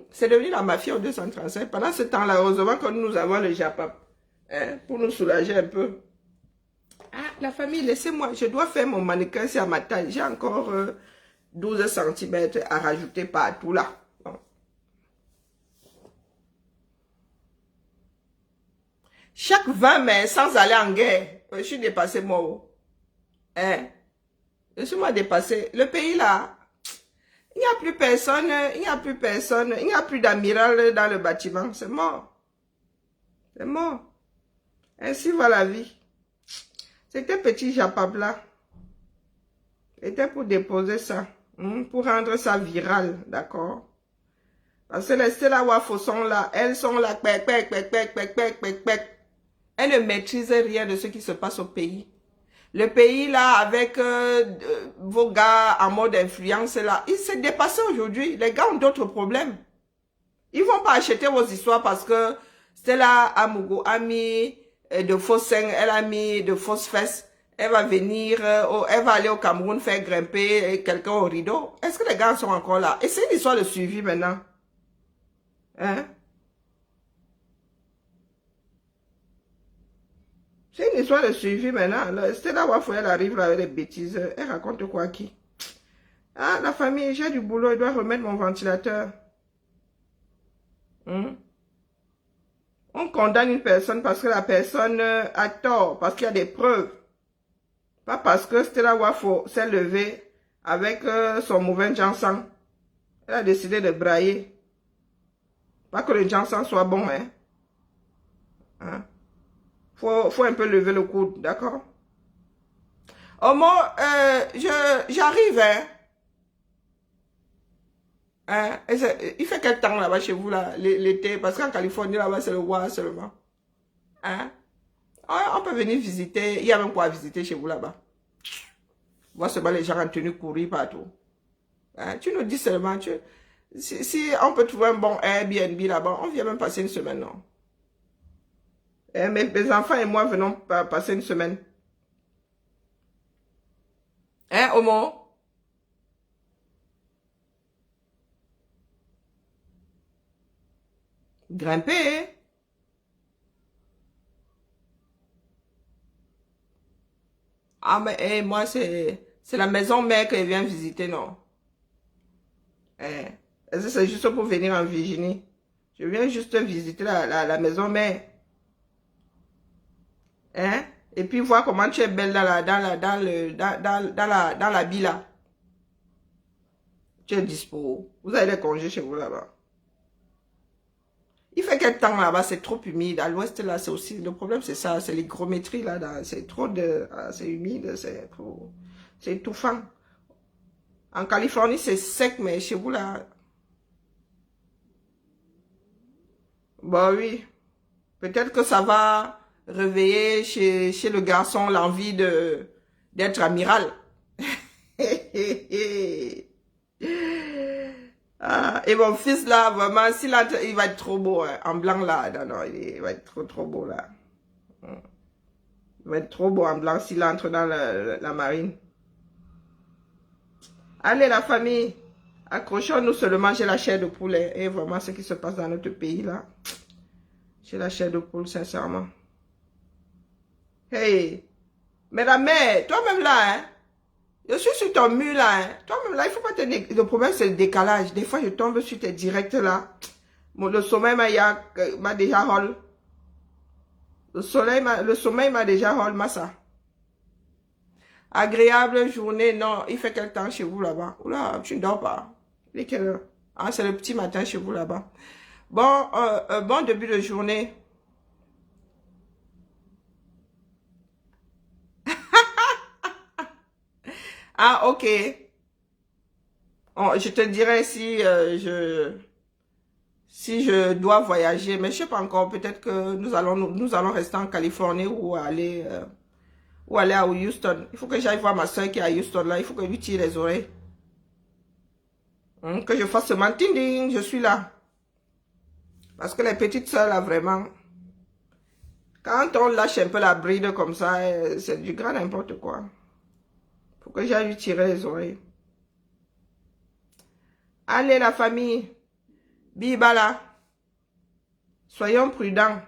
C'est devenu la mafia au 235. Pendant ce temps-là, heureusement que nous avons le Japap. Hein, pour nous soulager un peu. Ah, la famille, laissez-moi. Je dois faire mon mannequin, c'est à ma taille. J'ai encore 12 cm à rajouter partout là. Bon. Chaque 20 mai, sans aller en guerre, je suis dépassé moi. Hein? Je suis moi dépassé. Le pays là, il n'y a plus personne, il n'y a plus personne, il n'y a plus d'amiral dans le bâtiment. C'est mort. C'est mort. Ainsi va la vie. C'était petit Japab là. C'était pour déposer ça. Pour rendre ça viral. D'accord? Parce que les Stella Wafo sont là. Elles sont là. Elles ne maîtrisent rien de ce qui se passe au pays. Le pays là, avec vos gars en mode influence là, il s'est dépassé aujourd'hui. Les gars ont d'autres problèmes. Ils vont pas acheter vos histoires parce que Stella Amugo a mis de fausses seins, elle a mis de fausses fesses. Elle va venir, elle va aller au Cameroun faire grimper quelqu'un au rideau. Est-ce que les gars sont encore là? Et c'est une histoire de suivi maintenant. Hein? C'est une histoire de suivi maintenant. Stella Wafo, elle arrive là avec des bêtises. Elle raconte quoi à qui? Ah, la famille, j'ai du boulot, je dois remettre mon ventilateur. On condamne une personne parce que la personne a tort, parce qu'il y a des preuves. Pas parce que Stella Wafo s'est levée avec son mauvais Jansan. Elle a décidé de brailler. Pas que le Jansan soit bon, hein. Faut un peu lever le coude, d'accord? Au moins, j'arrive, hein? Il fait quel temps là-bas chez vous, là, l'été? Parce qu'en Californie, là-bas, c'est le roi seulement. Hein? On peut venir visiter. Il y a même quoi à visiter chez vous là-bas. Voir seulement les gens en tenue courir partout. Hein? Tu nous dis seulement, si on peut trouver un bon Airbnb là-bas, on vient même passer une semaine, non? Mes enfants et moi venons passer une semaine. Hein, Omo? Grimper, hein? Ah, mais moi, c'est la maison mère que je viens visiter, non? Est-ce que c'est juste pour venir en Virginie? Je viens juste visiter la maison mère. Hein? Et puis voir comment tu es belle dans la vie là. Tu es dispo. Vous avez des congés chez vous là-bas. Il fait quel temps là-bas? C'est trop humide. À l'ouest là, c'est aussi. Le problème c'est ça. C'est l'hygrométrie là. C'est trop de. C'est humide. C'est trop. C'est étouffant. En Californie, c'est sec, mais chez vous là. Bah oui. Peut-être que ça va réveiller chez le garçon l'envie d'être amiral. Ah, et mon fils là, vraiment, il va être trop beau, hein, en blanc là. Non, il va être trop beau là. Il va être trop beau en blanc s'il entre dans la marine. Allez la famille, accrochons-nous seulement, j'ai la chair de poulet. Et vraiment ce qui se passe dans notre pays là. J'ai la chair de poule, sincèrement. Hey, mais la mère, toi-même là, hein, je suis sur ton mur là, hein, toi-même là, il faut pas te... Le problème c'est le décalage. Des fois je tombe sur tes directs là. Bon, le sommeil m'a déjà hall. Le sommeil m'a déjà hall, massa. Agréable journée, non, il fait quel temps chez vous là-bas? Oula, tu ne dors pas. Il est quelle heure? Ah, c'est le petit matin chez vous là-bas. Bon, bon début de journée. Ah, ok. Oh, je te dirai si je dois voyager, mais je sais pas encore. Peut-être que nous allons rester en Californie ou aller à Houston. Il faut que j'aille voir ma soeur qui est à Houston là. Il faut que je lui tire les oreilles. Que je fasse ce ding, je suis là. Parce que les petites soeurs là, vraiment, quand on lâche un peu la bride comme ça, c'est du grand n'importe quoi. Faut que j'aille lui tirer les oreilles. Allez la famille, Bibala. Soyons prudents.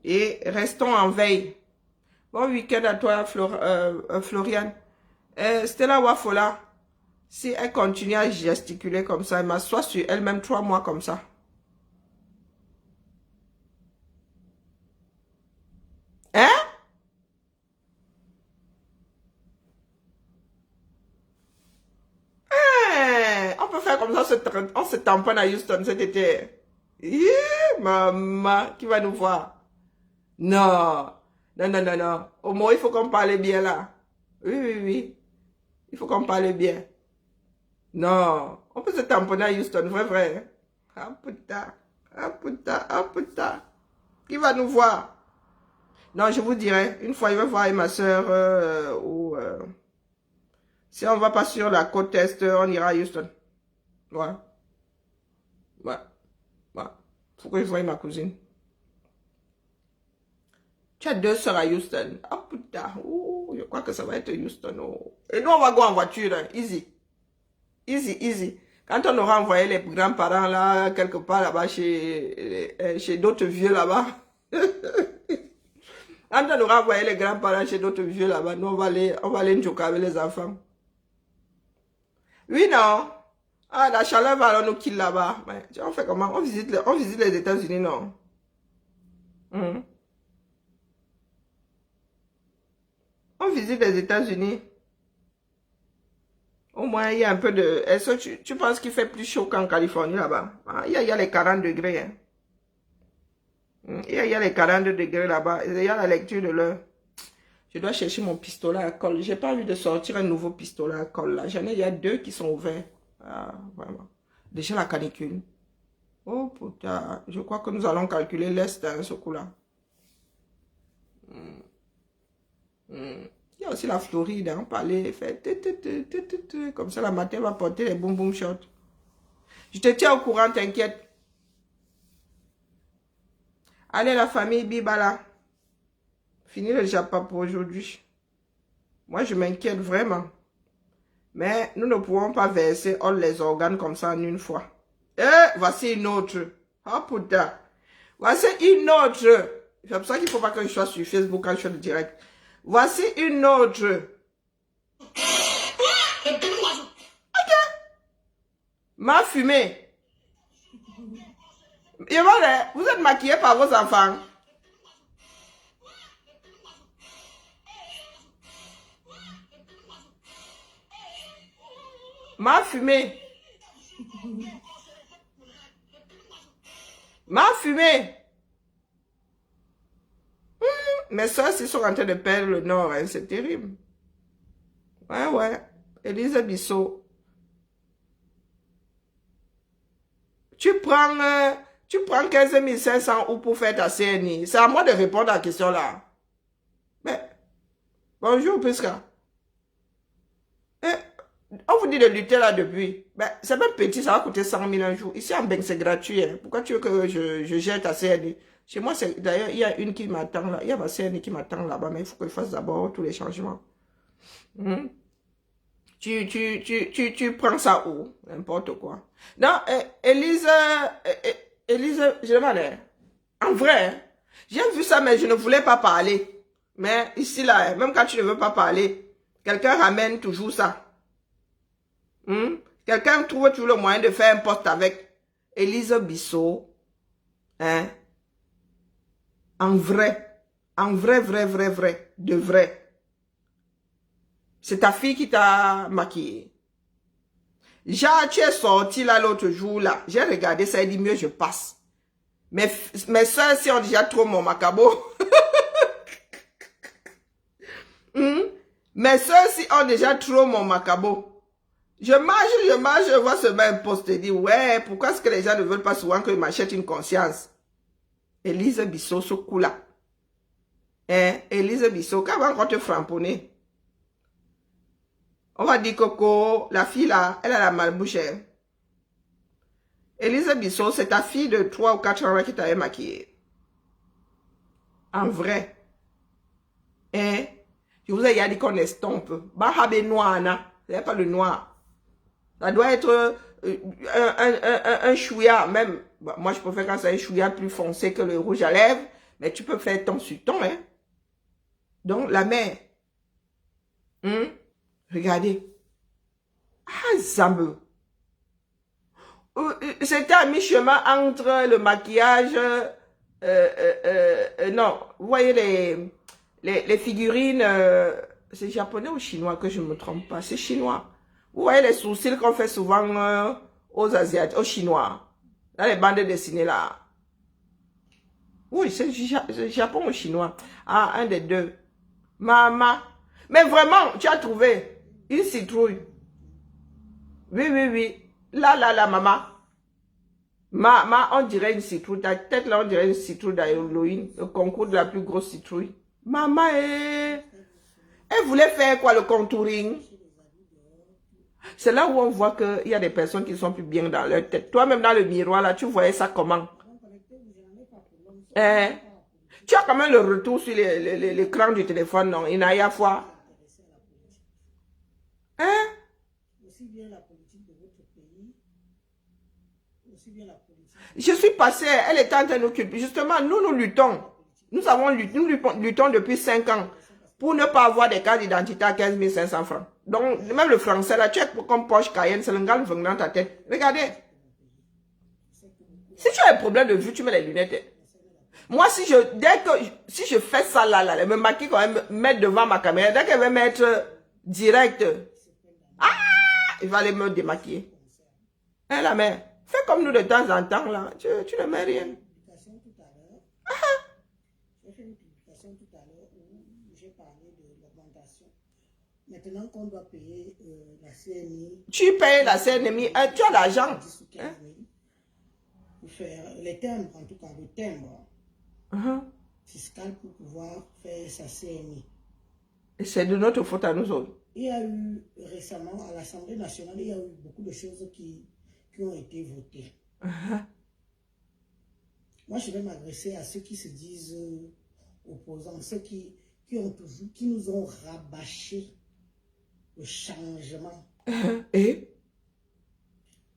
Et restons en veille. Bon week-end à toi, Floriane. Stella Wafola, si elle continue à gesticuler comme ça, elle m'assoit sur elle-même 3 mois comme ça. Hein? On peut faire comme ça, on se tamponne à Houston cet été. Maman, qui va nous voir? Non, non, non, non, non. Au moins, il faut qu'on parle bien là. Oui, oui, oui. Il faut qu'on parle bien. Non, on peut se tamponner à Houston, vrai, vrai. Ah putain, ah putain, ah putain. Qui va nous voir? Non, je vous dirai, une fois, je vais voir ma soeur si on va pas sur la côte est, on ira à Houston. Ouais. Ouais. Ouais. Faut que je voie ma cousine. Tu as 2 soeurs à Houston. Ah putain. Oh, je crois que ça va être Houston. Oh. Et nous, on va go en voiture. Hein. Easy. Easy, easy. Quand on aura envoyé les grands-parents là, quelque part là-bas, chez d'autres vieux là-bas. Quand on aura envoyé les grands-parents chez d'autres vieux là-bas, nous, on va aller njoka avec les enfants. Oui, non. Ah, la chaleur va alors nous kill là-bas. On fait comment? On visite les États-Unis, non? On visite les États-Unis. Au moins, il y a un peu de... Est-ce que tu penses qu'il fait plus chaud qu'en Californie là-bas? Ah, il y a les 40 degrés. Hein. Il y a les 42 degrés là-bas. Il y a la lecture de l'heure. Je dois chercher mon pistolet à colle. J'ai pas envie de sortir un nouveau pistolet à colle là. Il y a 2 qui sont ouverts. Ah, vraiment. Déjà la canicule. Oh putain. Je crois que nous allons calculer l'Est hein, ce coup-là. Il y a aussi la Floride. On peut aller faire... Comme ça, la matin, va porter les boum boum shorts. Je te tiens au courant, t'inquiète. Allez, la famille Bibala. Fini le Japon pour aujourd'hui. Moi, je m'inquiète vraiment. Mais nous ne pouvons pas verser all les organes comme ça en une fois. Voici une autre. Oh putain. Voici une autre. C'est pour ça qu'il ne faut pas que je sois sur Facebook quand je fais le direct. Voici une autre. Ok. Ma fumée. Et voilà, vous êtes maquillé par vos enfants. Ma fumée. Ma fumée. Mes soeurs s'ils sont en train de perdre le nord, hein, c'est terrible. Ouais, ouais. Élise Bissot. Tu prends 15 500 ou pour faire ta CNI. C'est à moi de répondre à la question là. Mais, bonjour Prisca. On vous dit de lutter là depuis. Ben, c'est même petit, ça va coûter 100 000 un jour. Ici en Banque, c'est gratuit. Hein. Pourquoi tu veux que je gère ta CNI? Chez moi, d'ailleurs, il y a une qui m'attend là. Il y a ma CNI qui m'attend là-bas, mais il faut que je fasse d'abord tous les changements. Tu prends ça où? N'importe quoi. Non, Élise, je demande. En vrai, j'ai vu ça, mais je ne voulais pas parler. Mais ici, là, même quand tu ne veux pas parler, quelqu'un ramène toujours ça. Quelqu'un trouve toujours le moyen de faire un poste avec Élise Bissot. Hein? En vrai, vrai, de vrai. C'est ta fille qui t'a maquillé. Genre, tu es sorti là l'autre jour là. J'ai regardé ça et dit mieux je passe. Mes soeurs si ont déjà trop mon macabo. Mes soeurs si ont déjà trop mon macabo. Je marche, je vois ce même poste et dis ouais, pourquoi est-ce que les gens ne veulent pas souvent que je m'achète une conscience? Élise Bissot, ce coup-là. Hein, Élise Bissot, quand va encore te framponner? On va dire Coco, la fille là, elle a la malbouche. Hein. Élise Bissot, c'est ta fille de 3 ou 4 ans qui t'avait maquillée. En vrai. Hein? Je vous ai dit qu'on estompe. Bahabe noir, c'est pas le noir. Ça doit être un chouïa, même. Bah, moi, je préfère quand c'est un chouïa plus foncé que le rouge à lèvres. Mais tu peux faire ton sur ton, hein. Donc, la mère. Regardez. Ah, Zambe. C'était à mi-chemin entre le maquillage. Non, vous voyez les figurines. C'est japonais ou chinois que je ne me trompe pas. C'est chinois. Vous voyez les sourcils qu'on fait souvent aux Asiatiques, aux Chinois. Dans les bandes dessinées là. Oui, c'est Japon ou chinois. Ah, un des deux. Maman. Mais vraiment, tu as trouvé une citrouille. Oui, oui, oui. Là, maman. Maman, on dirait une citrouille. Ta tête là, on dirait une citrouille d'Halloween. Le concours de la plus grosse citrouille. Maman, elle voulait faire quoi, le contouring? C'est là où on voit qu'il y a des personnes qui sont plus bien dans leur tête. Toi-même dans le miroir, là, tu voyais ça comment? Tu as quand même le retour sur l'écran du téléphone, non? Il n'a pas foi. Hein? Je suis passée, elle était en train de nous occuper. Justement, nous luttons. Nous luttons depuis 5 ans pour ne pas avoir des cartes d'identité à 15 500 francs. Donc, même le français, là, tu es comme Porsche Cayenne, c'est le gars venant dans ta tête. Regardez. Si tu as un problème de vue, tu mets les lunettes. Moi, si je fais ça là, elle me maquille quand même, mettre devant ma caméra, dès qu'elle va mettre direct, il va aller me démaquiller. Hein, la mère, fais comme nous de temps en temps, là, tu ne mets rien. J'ai fait une publication tout à l'heure où j'ai parlé de l'augmentation. Maintenant qu'on doit payer la CNI. Tu payes la CNI, tu as l'argent. Pour faire les timbres, en tout cas, le timbre fiscal pour pouvoir faire sa CNI. Et c'est de notre faute à nous autres. Il y a eu récemment, à l'Assemblée nationale, il y a eu beaucoup de choses qui ont été votées. Moi, je vais m'adresser à ceux qui se disent opposants, ceux qui nous ont rabâché le changement. Et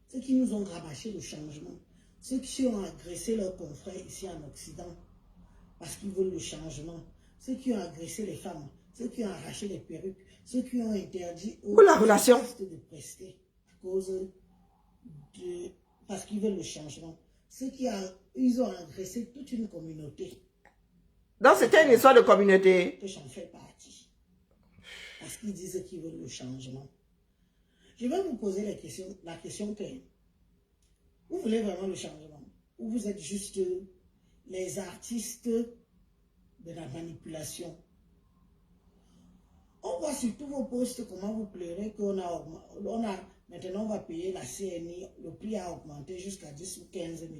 ceux qui nous ont rabâché le changement, ceux qui ont agressé leurs confrères ici en Occident parce qu'ils veulent le changement, ceux qui ont agressé les femmes, ceux qui ont arraché les perruques, ceux qui ont interdit aux artistes de prester à cause de... parce qu'ils veulent le changement. Ceux qui ils ont agressé toute une communauté. Donc c'était une histoire de communauté. Que j'en fais partie. Parce qu'ils disent qu'ils veulent le changement. Je vais vous poser la question que vous voulez vraiment le changement? Ou vous êtes juste les artistes de la manipulation? On voit sur tous vos posts comment vous pleurez maintenant on va payer la CNI, le prix a augmenté jusqu'à 10 ou 15 000.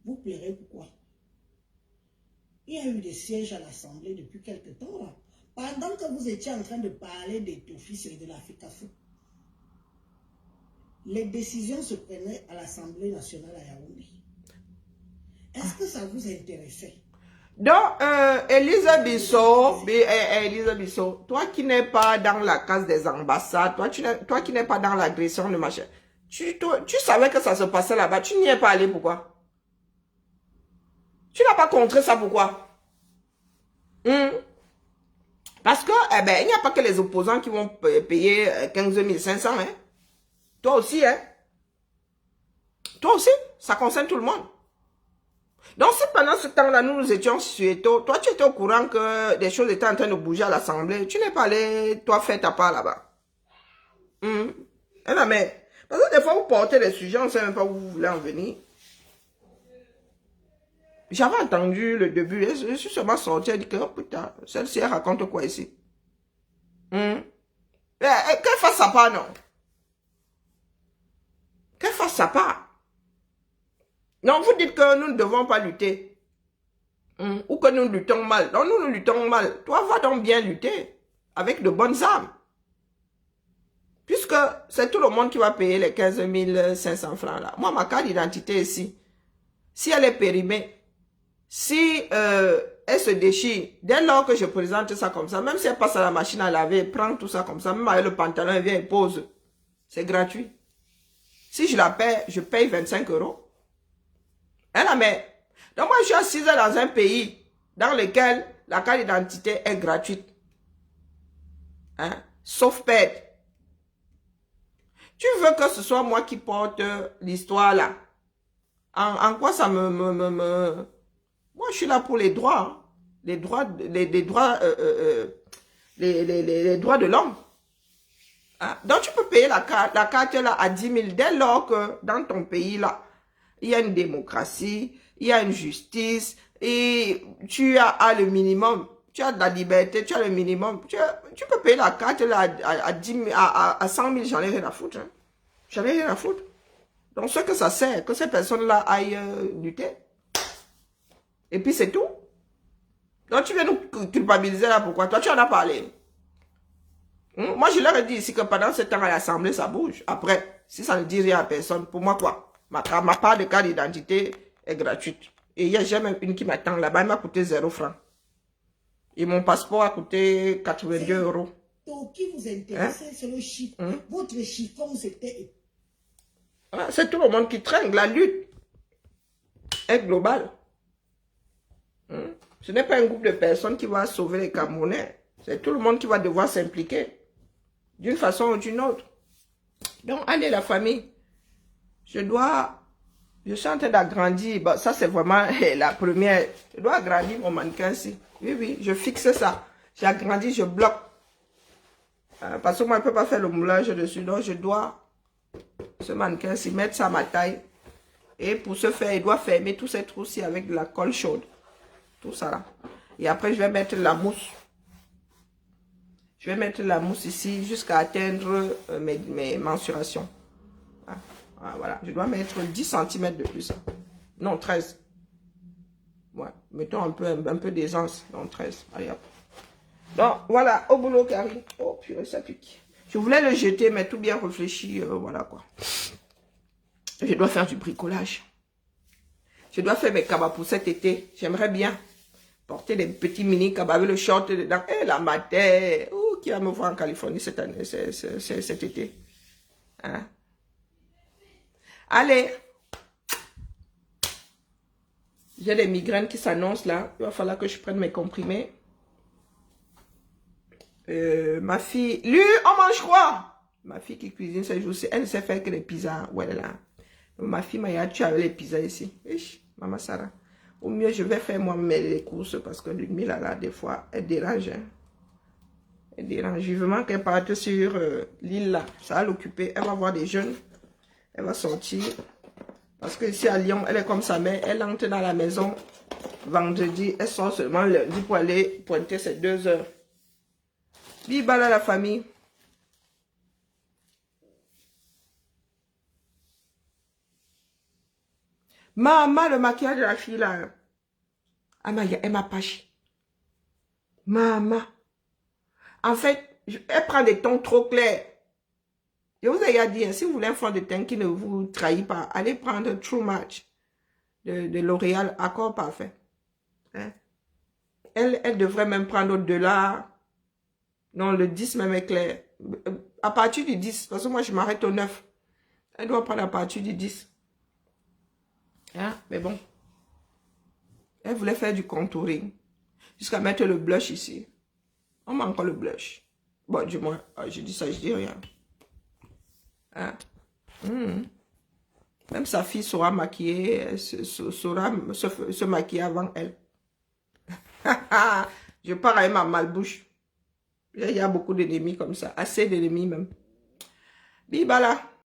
Vous pleurez pourquoi? Il y a eu des sièges à l'Assemblée depuis quelques temps là. Pendant que vous étiez en train de parler des TOFIS et de l'Africafoot, les décisions se prenaient à l'Assemblée nationale à Yaoundé. Est-ce que ça vous intéressait? Donc, Elisa Bissot, toi qui n'es pas dans la case des ambassades, toi qui n'es pas dans l'agression de machin, tu savais que ça se passait là-bas, tu n'y es pas allé, pourquoi? Tu n'as pas contré ça, pourquoi? Parce que, il n'y a pas que les opposants qui vont payer 15 500, hein. Toi aussi, hein. Toi aussi, ça concerne tout le monde. Donc, si pendant ce temps-là, nous étions sur Eto, toi, tu étais au courant que des choses étaient en train de bouger à l'Assemblée, tu n'es pas allé, toi, faire ta part là-bas. Eh non, mais, parce que des fois, vous portez des sujets, on ne sait même pas où vous voulez en venir. J'avais entendu le début, je suis seulement sorti, elle dit que, oh putain, celle-ci, elle raconte quoi ici? Qu'elle fasse sa part, non? Qu'elle fasse sa part. Non, vous dites que nous ne devons pas lutter. Ou que nous luttons mal. Non, nous luttons mal. Toi, va donc bien lutter. Avec de bonnes armes. Puisque c'est tout le monde qui va payer les 15 500 francs là. Moi, ma carte d'identité ici, si elle est périmée, si elle se déchire, dès lors que je présente ça comme ça, même si elle passe à la machine à laver, elle prend tout ça comme ça, même avec le pantalon, elle vient et pose. C'est gratuit. Si je la paie, je paye 25 €. Hein, la mère? Donc moi, je suis assise dans un pays dans lequel la carte d'identité est gratuite. Hein? Sauf pète. Tu veux que ce soit moi qui porte l'histoire là? En quoi ça me... Moi, je suis là pour les droits. Hein. Les droits de l'homme. Hein? Donc, tu peux payer la carte là à 10 000 dès lors que dans ton pays là, il y a une démocratie, il y a une justice et tu as le minimum. Tu as de la liberté, tu as le minimum. Tu peux payer la carte là à 100 000, j'en ai rien à foutre. Hein. J'en ai rien à foutre. Donc, ce que ça sert, que ces personnes-là aillent lutter. Et puis, c'est tout. Donc, tu viens nous culpabiliser là, pourquoi? Toi, tu en as parlé. Moi, je leur ai dit ici que pendant ce temps à l'Assemblée, ça bouge. Après, si ça ne dit rien à personne, pour moi, quoi? Ma part de carte d'identité est gratuite. Et il y a jamais une qui m'attend là-bas, elle m'a coûté 0 francs. Et mon passeport a coûté 82 €. Donc, qui vous intéressait, c'est le chiffre. Votre chiffon, c'était... C'est tout le monde qui traîne. La lutte est globale. Ce n'est pas un groupe de personnes qui va sauver les Camerounais. C'est tout le monde qui va devoir s'impliquer. D'une façon ou d'une autre. Donc, allez la famille. Je suis en train d'agrandir. Bon, ça, c'est vraiment la première. Je dois agrandir mon mannequin ici. Oui, oui, je fixe ça. J'agrandis, je bloque. Parce que moi, je ne peux pas faire le moulage dessus. Donc, je dois, ce mannequin-ci, mettre ça à ma taille. Et pour ce faire, il doit fermer tous ces trous-ci avec de la colle chaude. Tout ça là. Et après, je vais mettre la mousse. Je vais mettre la mousse ici jusqu'à atteindre mes mensurations. Voilà. Je dois mettre 10 cm de plus. Non, 13. Ouais. Mettons un peu d'aisance. Non, 13. Allez hop. Donc, voilà. Au boulot, Karine. Oh, purée, ça pique. Je voulais le jeter, mais tout bien réfléchi. Voilà quoi. Je dois faire du bricolage. Je dois faire mes cabas pour cet été. J'aimerais bien porter des petits mini cabas avec le short dedans. Et la mater. Oh, qui va me voir en Californie cette année, cet été. Hein? Allez. J'ai des migraines qui s'annoncent là. Il va falloir que je prenne mes comprimés. Ma fille... Lui, on mange quoi? Ma fille qui cuisine ces jours-ci, elle ne sait faire que les pizzas. Ouais, là. Donc, ma fille m'a dit, tu avais les pizzas ici. Ish, maman Sarah. Au mieux, je vais faire moi les courses parce que Ludmilla, là, des fois, elle dérange. Hein. Elle dérange. Vivement qu'elle parte sur l'île là. Ça va l'occuper. Elle va voir des jeunes. Elle va sortir. Parce que ici à Lyon, elle est comme sa mère. Elle entre dans la maison vendredi. Elle sort seulement lundi pour aller pointer ses 2 heures. Biba là la famille. Maman, le maquillage de la fille là. Elle m'a pas chié. Maman. En fait, elle prend des tons trop clairs. Je vous ai dit, hein, si vous voulez un fond de teint qui ne vous trahit pas, allez prendre True Match de L'Oréal, accord parfait. Hein? Elle devrait même prendre au-delà. Non, le 10 même est clair. À partir du 10, parce que moi je m'arrête au 9. Elle doit prendre à partir du 10. Hein? Mais bon. Elle voulait faire du contouring. Jusqu'à mettre le blush ici. On met encore le blush. Bon, du moins, je dis ça, je dis rien. Hein? Même sa fille saura maquiller, saura se maquiller avant elle. Je pars avec ma malbouche. Il y a beaucoup d'ennemis comme ça. Assez d'ennemis même. Bibala.